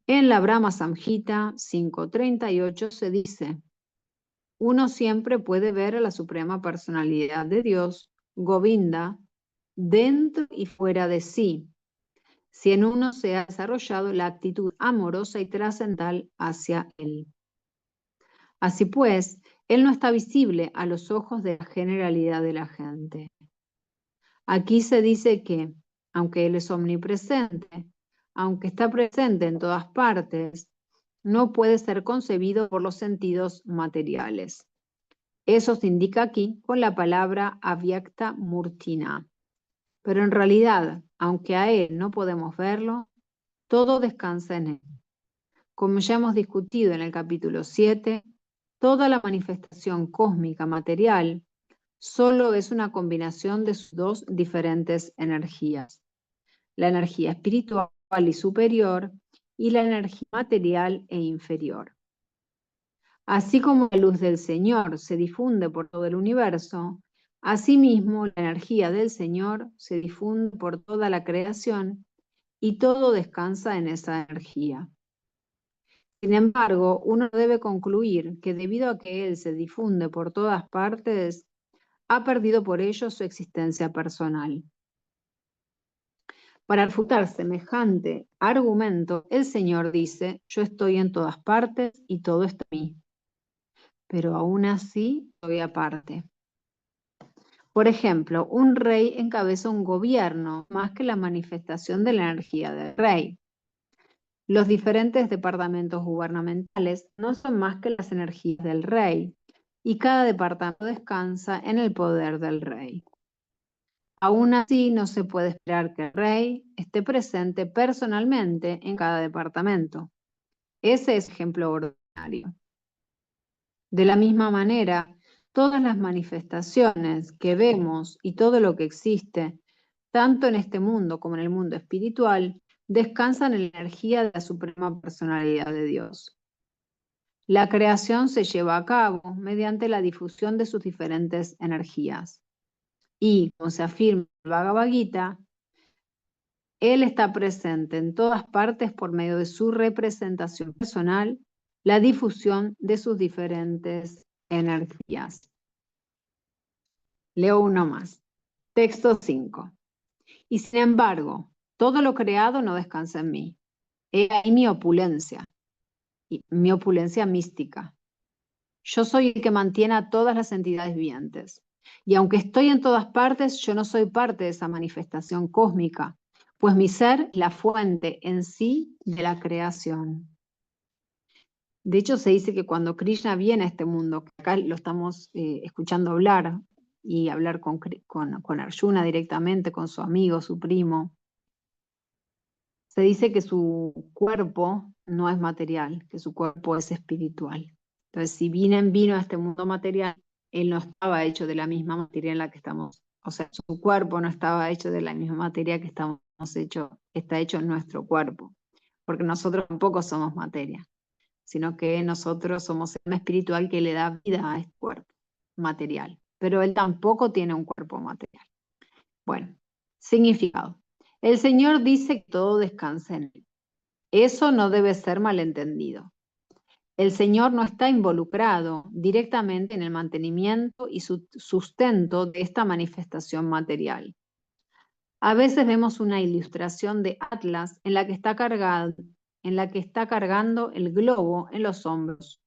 En la Brahma Samhita 5.38 se dice: uno siempre puede ver a la suprema personalidad de Dios, Govinda, dentro y fuera de sí, si en uno se ha desarrollado la actitud amorosa y trascendental hacia él. Así pues, él no está visible a los ojos de la generalidad de la gente. Aquí se dice que, aunque él es omnipresente, aunque está presente en todas partes, no puede ser concebido por los sentidos materiales. Eso se indica aquí con la palabra avyakta murtina. Pero en realidad, aunque a él no podemos verlo, todo descansa en él. Como ya hemos discutido en el capítulo 7, toda la manifestación cósmica material solo es una combinación de sus dos diferentes energías: la energía espiritual y superior y la energía material e inferior. Así como la luz del Señor se difunde por todo el universo, asimismo la energía del Señor se difunde por toda la creación y todo descansa en esa energía. Sin embargo, uno debe concluir que debido a que Él se difunde por todas partes, ha perdido por ello su existencia personal. Para refutar semejante argumento, el Señor dice: yo estoy en todas partes y todo está en mí, pero aún así estoy aparte. Por ejemplo, un rey encabeza un gobierno más que la manifestación de la energía del rey. Los diferentes departamentos gubernamentales no son más que las energías del rey, y cada departamento descansa en el poder del rey. Aún así, no se puede esperar que el rey esté presente personalmente en cada departamento. Ese es ejemplo ordinario. De la misma manera, Todas las manifestaciones que vemos y todo lo que existe, tanto en este mundo como en el mundo espiritual, descansan en la energía de la suprema personalidad de Dios. La creación se lleva a cabo mediante la difusión de sus diferentes energías. Y, como se afirma en el Bhagavad Gita, Él está presente en todas partes por medio de su representación personal, la difusión de sus diferentes energías. Leo uno más. Texto 5. Y sin embargo, todo lo creado no descansa en mí. He ahí mi opulencia mística. Yo soy el que mantiene a todas las entidades vivientes. Y aunque estoy en todas partes, yo no soy parte de esa manifestación cósmica, pues mi ser es la fuente en sí de la creación. De hecho, se dice que cuando Krishna viene a este mundo, que acá lo estamos escuchando hablar, y hablar con Arjuna directamente, con su amigo, su primo, se dice que su cuerpo no es material, que su cuerpo es espiritual. Entonces, si bien vino a este mundo material, él no estaba hecho de la misma materia en la que estamos, o sea, su cuerpo no estaba hecho de la misma materia que está hecho en nuestro cuerpo, porque nosotros tampoco somos materia, sino que nosotros somos el alma espiritual que le da vida a este cuerpo material, pero él tampoco tiene un cuerpo material. Bueno, significado. El Señor dice que todo descansa en él. Eso no debe ser malentendido. El Señor no está involucrado directamente en el mantenimiento y sustento de esta manifestación material. A veces vemos una ilustración de Atlas en la que está cargando el globo en los hombros.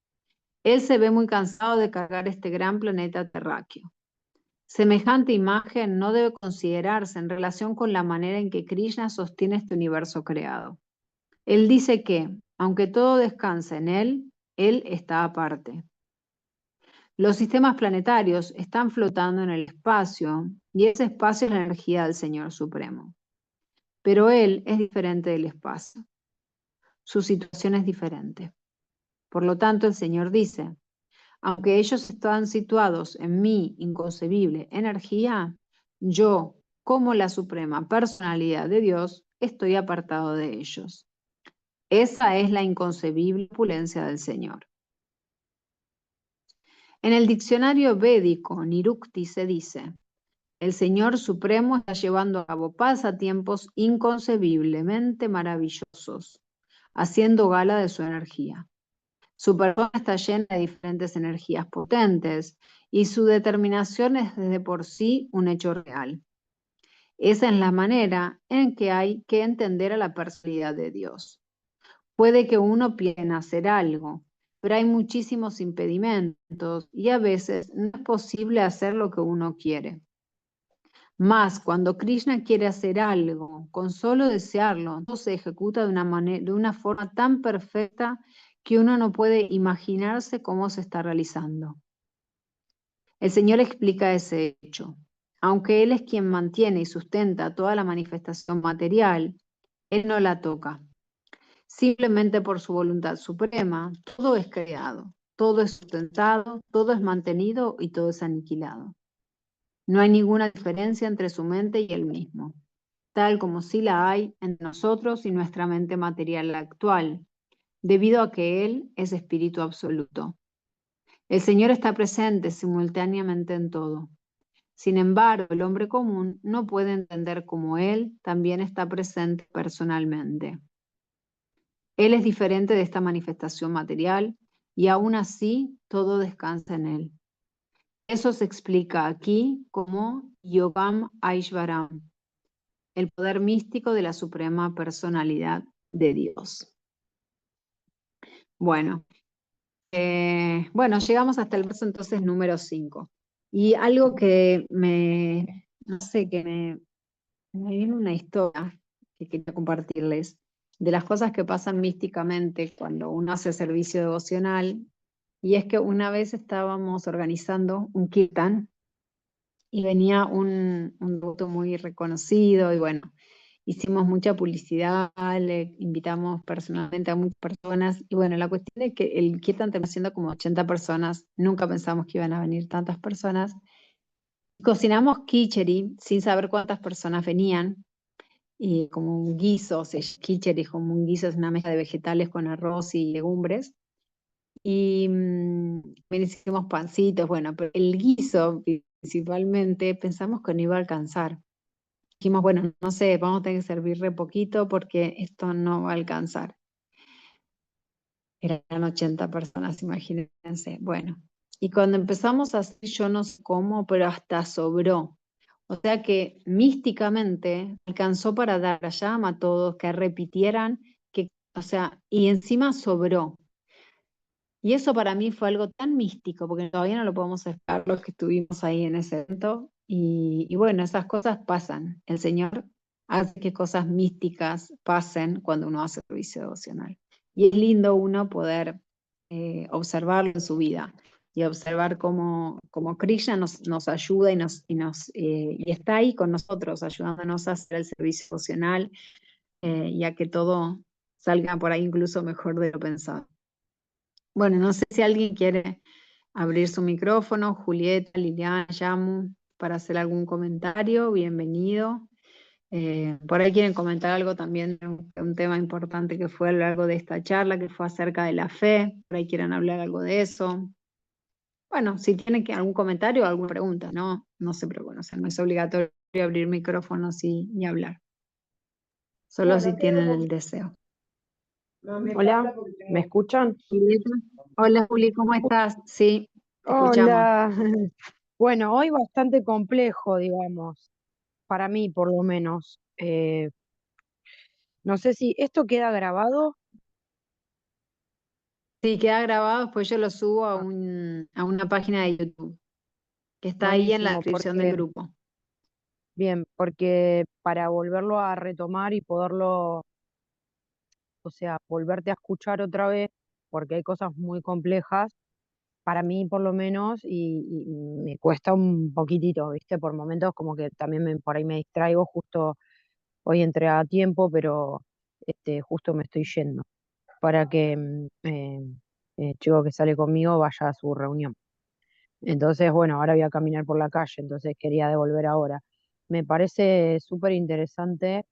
Él se ve muy cansado de cargar este gran planeta terráqueo. Semejante imagen no debe considerarse en relación con la manera en que Krishna sostiene este universo creado. Él dice que, aunque todo descansa en él está aparte. Los sistemas planetarios están flotando en el espacio y ese espacio es la energía del Señor Supremo. Pero él es diferente del espacio. Su situación es diferente. Por lo tanto, el Señor dice, aunque ellos están situados en mi inconcebible energía, yo, como la suprema personalidad de Dios, estoy apartado de ellos. Esa es la inconcebible opulencia del Señor. En el diccionario védico Nirukti se dice, el Señor Supremo está llevando a cabo pasatiempos inconcebiblemente maravillosos, haciendo gala de su energía. Su persona está llena de diferentes energías potentes y su determinación es desde por sí un hecho real. Esa es la manera en que hay que entender a la personalidad de Dios. Puede que uno piense hacer algo, pero hay muchísimos impedimentos y a veces no es posible hacer lo que uno quiere. Más cuando Krishna quiere hacer algo, con solo desearlo, todo se ejecuta de una forma tan perfecta que uno no puede imaginarse cómo se está realizando. El Señor explica ese hecho. Aunque Él es quien mantiene y sustenta toda la manifestación material, Él no la toca. Simplemente por su voluntad suprema, todo es creado, todo es sustentado, todo es mantenido y todo es aniquilado. No hay ninguna diferencia entre su mente y Él mismo, tal como sí la hay entre nosotros y nuestra mente material actual, debido a que Él es espíritu absoluto. El Señor está presente simultáneamente en todo. Sin embargo, el hombre común no puede entender cómo Él también está presente personalmente. Él es diferente de esta manifestación material y aún así todo descansa en Él. Eso se explica aquí como Yogam Aishvaram, el poder místico de la suprema personalidad de Dios. Bueno, llegamos hasta el verso entonces número 5. Y algo que no sé, me viene una historia que quería compartirles de las cosas que pasan místicamente cuando uno hace servicio devocional. Y es que una vez estábamos organizando un kirtan y venía un devoto muy reconocido y bueno, hicimos mucha publicidad, le invitamos personalmente a muchas personas, y bueno, la cuestión es que el Kirtan terminó siendo como 80 personas, nunca pensamos que iban a venir tantas personas. Cocinamos kicheri sin saber cuántas personas venían, y como un guiso, o sea, kicheri como un guiso, es una mezcla de vegetales con arroz y legumbres. Y también hicimos pancitos, bueno, pero el guiso principalmente pensamos que no iba a alcanzar. Dijimos, bueno, no sé, vamos a tener que servir re poquito porque esto no va a alcanzar. Eran 80 personas, imagínense. Bueno, y cuando empezamos a hacer, yo no sé cómo, pero hasta sobró. O sea que místicamente alcanzó para dar a llama a todos, que repitieran, que, o sea, y encima sobró. Y eso para mí fue algo tan místico, porque todavía no lo podemos explicar los que estuvimos ahí en ese evento. Y bueno, esas cosas pasan. El Señor hace que cosas místicas pasen cuando uno hace servicio devocional. Y es lindo uno poder observarlo en su vida y observar cómo Krishna nos ayuda y está ahí con nosotros, ayudándonos a hacer el servicio devocional y a que todo salga por ahí incluso mejor de lo pensado. Bueno, no sé si alguien quiere abrir su micrófono, Julieta, Liliana, Yamu, para hacer algún comentario, bienvenido. Por ahí quieren comentar algo también de un tema importante que fue a lo largo de esta charla, que fue acerca de la fe, por ahí quieren hablar algo de eso. Bueno, si tienen algún comentario o alguna pregunta, no se preocupen, o sea, no es obligatorio abrir micrófonos y hablar, solo si tienen el deseo. Hola, ¿me escuchan? Julieta. Hola Juli, ¿cómo estás? Sí, te escuchamos. Hola. Bueno, hoy bastante complejo, digamos, para mí por lo menos. No sé si esto queda grabado. Sí, queda grabado, después yo lo subo Ah, a una página de YouTube, que está ahí en la buenísimo, descripción del porque, grupo. bien, porque para volverlo a retomar y poderlo, o sea, volverte a escuchar otra vez, porque hay cosas muy complejas, para mí por lo menos, y me cuesta un poquitito, ¿viste? Por momentos como que también por ahí me distraigo justo. Hoy entré a tiempo, pero justo me estoy yendo para que el chico que sale conmigo vaya a su reunión. Entonces, bueno, ahora voy a caminar por la calle, entonces quería devolver ahora. Me parece súper interesante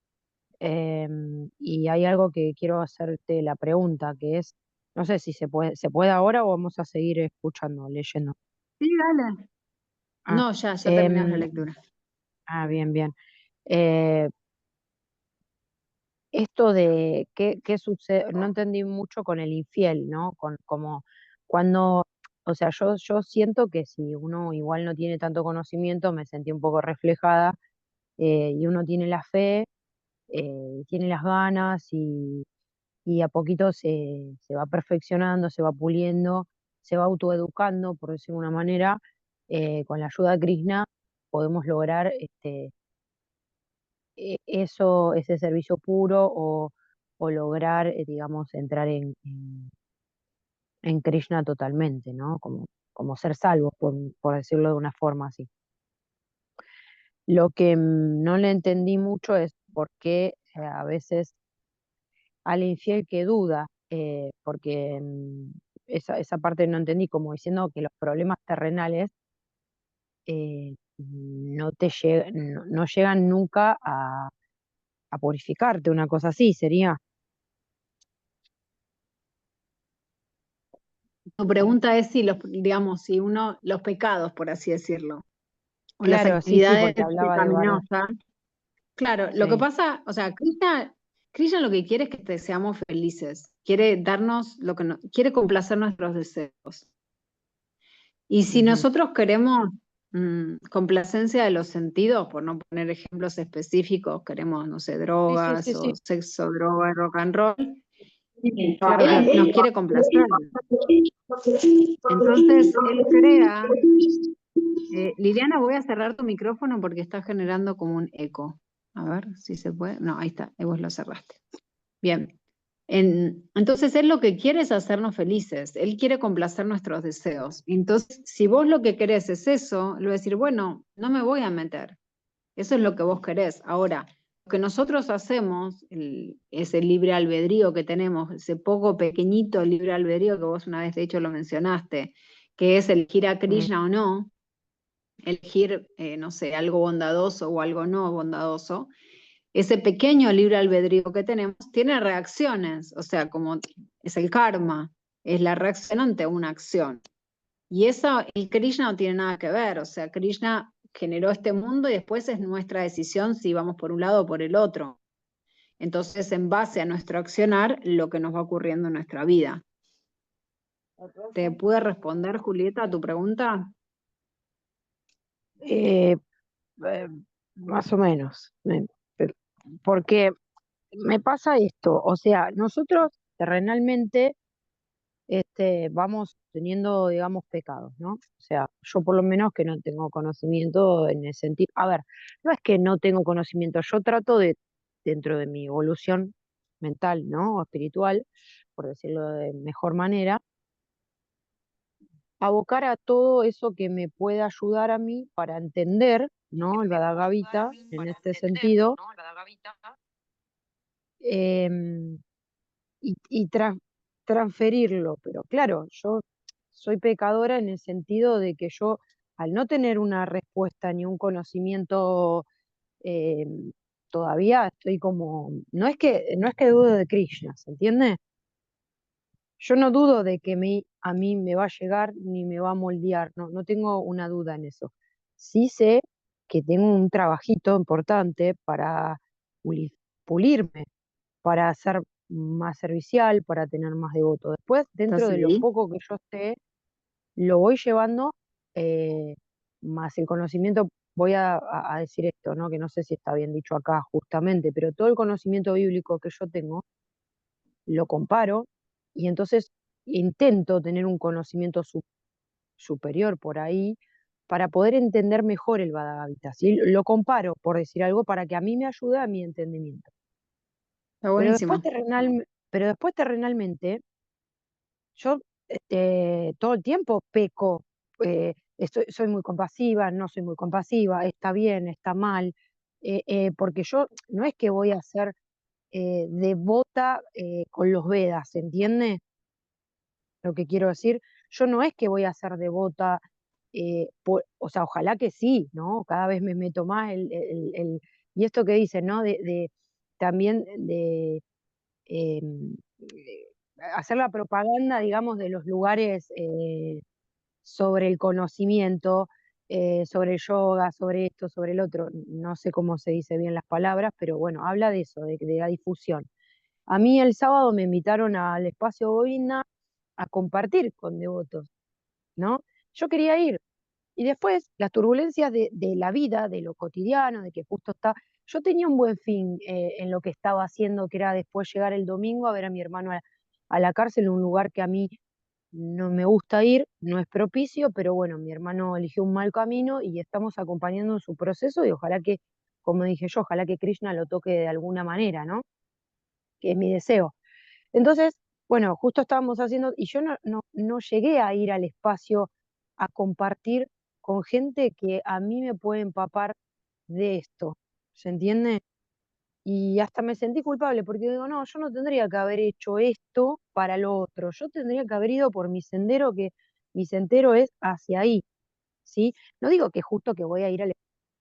y hay algo que quiero hacerte la pregunta, que es, no sé si se puede ahora o vamos a seguir escuchando, leyendo. Sí, dale. Ah, No, ya terminamos la em, lectura. bien, bien. Eh, Esto de qué sucede, no entendí mucho con el infiel, ¿no? Con como cuando, o sea, yo siento que si uno igual no tiene tanto conocimiento, me sentí un poco reflejada, y uno tiene la fe, tiene las ganas y a poquito se va perfeccionando, se va puliendo, se va autoeducando, por decirlo de una manera, con la ayuda de Krishna podemos lograr eso, ese servicio puro o lograr, digamos, entrar en Krishna totalmente, ¿no? Como ser salvos, por decirlo de una forma así. Lo que no le entendí mucho es por qué a veces al infiel que duda, porque esa parte no entendí, como diciendo que los problemas terrenales no llegan nunca a purificarte, una cosa así sería. Tu pregunta es si digamos, si los pecados, por así decirlo, o las Claro, sí, sí, actividades porque hablaba de varios. pecaminosas. Claro, lo que Sí. pasa, o sea, Krishna lo que quiere es que seamos felices, quiere darnos quiere complacer nuestros deseos. Y si Ujú. nosotros queremos complacencia de los sentidos, por no poner ejemplos específicos, queremos, no sé, Sí, sí, drogas sí, sí. o sexo, droga, rock and roll, Claro, él claro. nos quiere complacer. Entonces, él crea, Liliana, voy a cerrar tu micrófono porque está generando como un eco. A ver si se puede. No, ahí está, ahí vos lo cerraste. Bien. Entonces, él lo que quiere es hacernos felices, él quiere complacer nuestros deseos. Entonces, si vos lo que querés es eso, le voy a decir, bueno, no me voy a meter. Eso es lo que vos querés. Ahora, que nosotros hacemos, ese libre albedrío que tenemos, ese poco pequeñito libre albedrío que vos una vez de hecho lo mencionaste, que es elegir a Krishna o no, elegir, no sé, algo bondadoso o algo no bondadoso, ese pequeño libre albedrío que tenemos tiene reacciones, o sea, como es el karma, es la reacción ante una acción. Y eso, el Krishna no tiene nada que ver, o sea, Krishna generó este mundo y después es nuestra decisión si vamos por un lado o por el otro. Entonces, en base a nuestro accionar, lo que nos va ocurriendo en nuestra vida. ¿Te pude responder, Julieta, a tu pregunta? Eh, eh, Más o menos. Porque me pasa esto, o sea, nosotros terrenalmente vamos teniendo, digamos, pecados, ¿no? O sea, yo por lo menos que no tengo conocimiento en el sentido, a ver, no es que no tengo conocimiento, yo trato de, dentro de mi evolución mental, ¿no? O espiritual, por decirlo de mejor manera, abocar a todo eso que me pueda ayudar a mí para entender, ¿no? El Bhagavad Gita en este sentido, em, y transferirlo. Pero claro, yo soy pecadora en el sentido de que yo, al no tener una respuesta ni un conocimiento, eh, todavía estoy como, no es que dudo de Krishna, ¿se entiende? Yo no dudo de que a mí me va a llegar ni me va a moldear, no, no tengo una duda en eso. Sí sé que tengo un trabajito importante para pulirme, para ser más servicial, para tener más devoto. Después, dentro ¿Estás de lo ahí? poco que yo sé, lo voy llevando, más el conocimiento, voy a decir esto, ¿no? Que no sé si está bien dicho acá justamente, pero todo el conocimiento bíblico que yo tengo, lo comparo y entonces intento tener un conocimiento superior por ahí para poder entender mejor el Bhagavad Gita, ¿sí? Lo comparo, por decir algo, para que a mí me ayude a mi entendimiento. Está Pero después, buenísimo. pero después terrenalmente, yo, todo el tiempo peco, soy muy compasiva, no soy muy compasiva, está bien, está mal, porque yo no es que voy a ser, devota, con los Vedas, ¿entiende? Lo que quiero decir, yo no es que voy a ser devota, o sea, ojalá que sí, ¿no? Cada vez me meto más y esto que dicen, ¿no? También de, hacer la propaganda, digamos, de los lugares, sobre el conocimiento, sobre el yoga, sobre esto, sobre el otro. No sé cómo se dice bien las palabras, pero bueno, habla de eso, de la difusión. A mí el sábado me invitaron al espacio Govinda a compartir con devotos, ¿no? Yo quería ir. Y después las turbulencias de la vida, de lo cotidiano, de que justo está. Yo tenía un buen fin, en lo que estaba haciendo, que era después llegar el domingo a ver a mi hermano a la cárcel, un lugar que a mí no me gusta ir, no es propicio, pero bueno, mi hermano eligió un mal camino y estamos acompañando en su proceso y ojalá que, como dije yo, ojalá que Krishna lo toque de alguna manera, ¿no? Que es mi deseo. Entonces, bueno, justo estábamos haciendo, y yo no llegué a ir al espacio a compartir con gente que a mí me puede empapar de esto, ¿se entiende? Y hasta me sentí culpable porque digo, no, yo no tendría que haber hecho esto para lo otro, yo tendría que haber ido por mi sendero, que mi sendero es hacia ahí, ¿sí? No digo que justo que voy a ir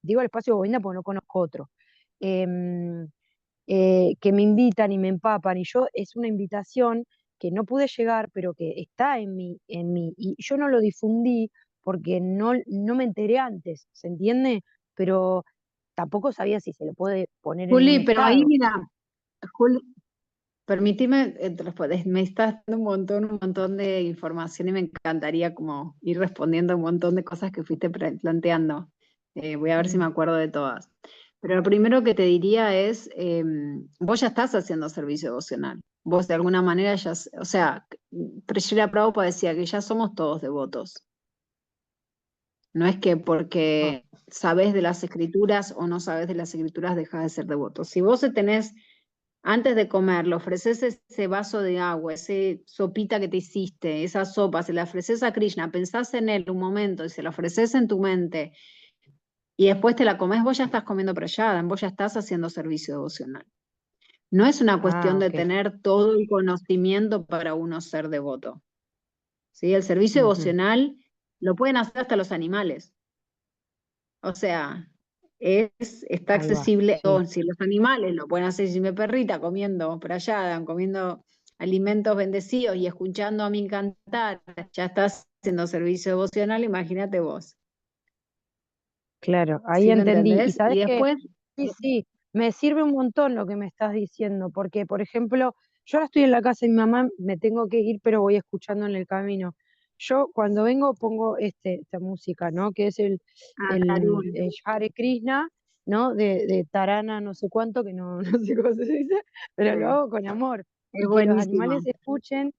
digo al espacio Govinda porque no conozco otro. Em, que me invitan y me empapan, y yo es una invitación que no pude llegar, pero que está y yo no lo difundí porque no me enteré antes, ¿se entiende? Pero tampoco sabía si se le puede poner en un Juli, pero ahí estado. mira, Juli, permíteme, me estás dando un montón de información y me encantaría como ir respondiendo a un montón de cosas que fuiste planteando. Voy a ver si me Mm. acuerdo de todas. Pero lo primero que te diría es, vos ya estás haciendo servicio devocional. Vos de alguna manera ya, o sea, Srila Prabhupada decía que ya somos todos devotos. No es que Ah, porque sabes de las escrituras o no sabes de las escrituras dejas de ser devoto. Si vos tenés antes de comer, le ofreces ese vaso de agua, ese sopita que te hiciste, esa sopa, se la ofreces a Krishna, pensás en él un momento y se la ofreces en tu mente y después te la comes, vos ya estás comiendo prayadam, vos ya estás haciendo servicio devocional. No es una Ah, cuestión de ok. tener todo el conocimiento para uno ser devoto. ¿Sí? El servicio Ujú. devocional lo pueden hacer hasta los animales. O sea, está Ahí va, accesible, sí. si los animales lo pueden hacer, si mi perrita comiendo prayada, comiendo alimentos bendecidos y escuchando a mí cantar, ya estás haciendo servicio devocional, imagínate vos. Claro, ahí ¿Sí me entendí. Y entendés? sabes Y que después, sí, sí, me sirve un montón lo que me estás diciendo, porque, por ejemplo, yo ahora estoy en la casa de mi mamá, me tengo que ir, pero voy escuchando en el camino. Yo cuando vengo pongo esta música, ¿no? Que es Tarun, el Hare Krishna, ¿no? De Tarana, no sé cuánto, que no, no sé cómo se dice, pero lo hago con amor. es Y que los buenísimo. animales escuchen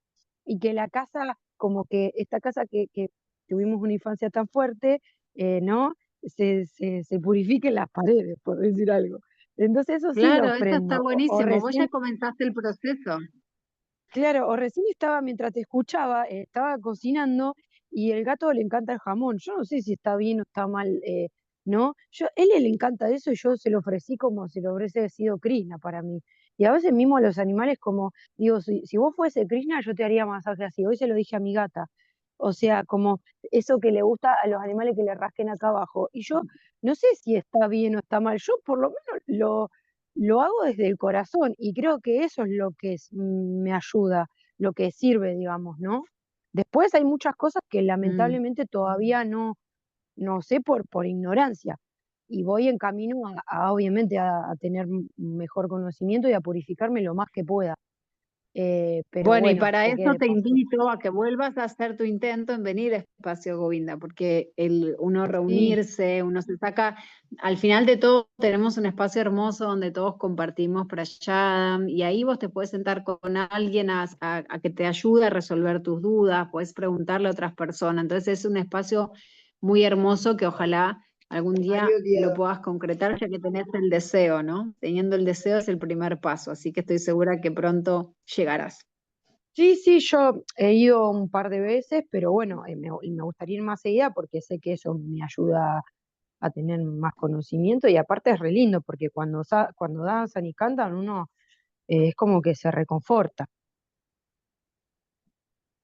y que la casa, como que esta casa que tuvimos una infancia tan fuerte, ¿no? Se purifiquen las paredes, por decir algo. Entonces eso sí lo Claro, eso está prendo. O buenísimo. Vos ya recién, comenzaste el proceso. claro, o recién estaba, mientras te escuchaba, estaba cocinando y el gato le encanta el jamón. Yo no sé si está bien o está mal, ¿no? Él le encanta eso y yo se lo ofrecí como si lo hubiese sido Krishna para mí. Y a veces mismo a los animales como, digo, si vos fuese Krishna, yo te haría masaje así. Hoy se lo dije a mi gata. O sea, como eso que le gusta a los animales que le rasquen acá abajo. Y yo no sé si está bien o está mal. Yo por lo menos lo hago desde el corazón y creo que eso es lo que me ayuda, lo que sirve, digamos, ¿no? Después hay muchas cosas que Mm. lamentablemente todavía no sé por ignorancia y voy en camino obviamente a tener mejor conocimiento y a purificarme lo más que pueda. Pero Bueno, y bueno, para que eso quede te paso. invito a que vuelvas a hacer tu intento en venir a Espacio Govinda, porque uno Sí, reunirse, uno se saca, al final de todo tenemos un espacio hermoso donde todos compartimos Prayadam, y ahí vos te puedes sentar con alguien a que te ayude a resolver tus dudas, puedes preguntarle a otras personas, entonces es un espacio muy hermoso que ojalá algún día lo puedas concretar, ya que tenés el deseo, ¿no? Teniendo el deseo es el primer paso, así que estoy segura que pronto llegarás. sí, sí, yo he ido un par de veces, pero bueno, y me gustaría ir más seguida porque sé que eso me ayuda a tener más conocimiento y aparte es re lindo porque cuando danzan y cantan uno es como que se reconforta.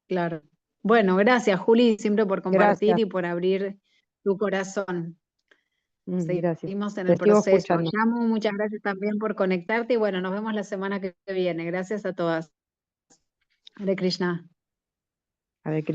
Claro. Bueno, gracias, Juli, siempre por compartir Gracias, y por abrir tu corazón. gracias. Seguimos en Te el sigo proceso. escuchando. Llamo, muchas gracias también por conectarte y bueno, nos vemos la semana que viene. Gracias a todas. Hare Krishna. A ver,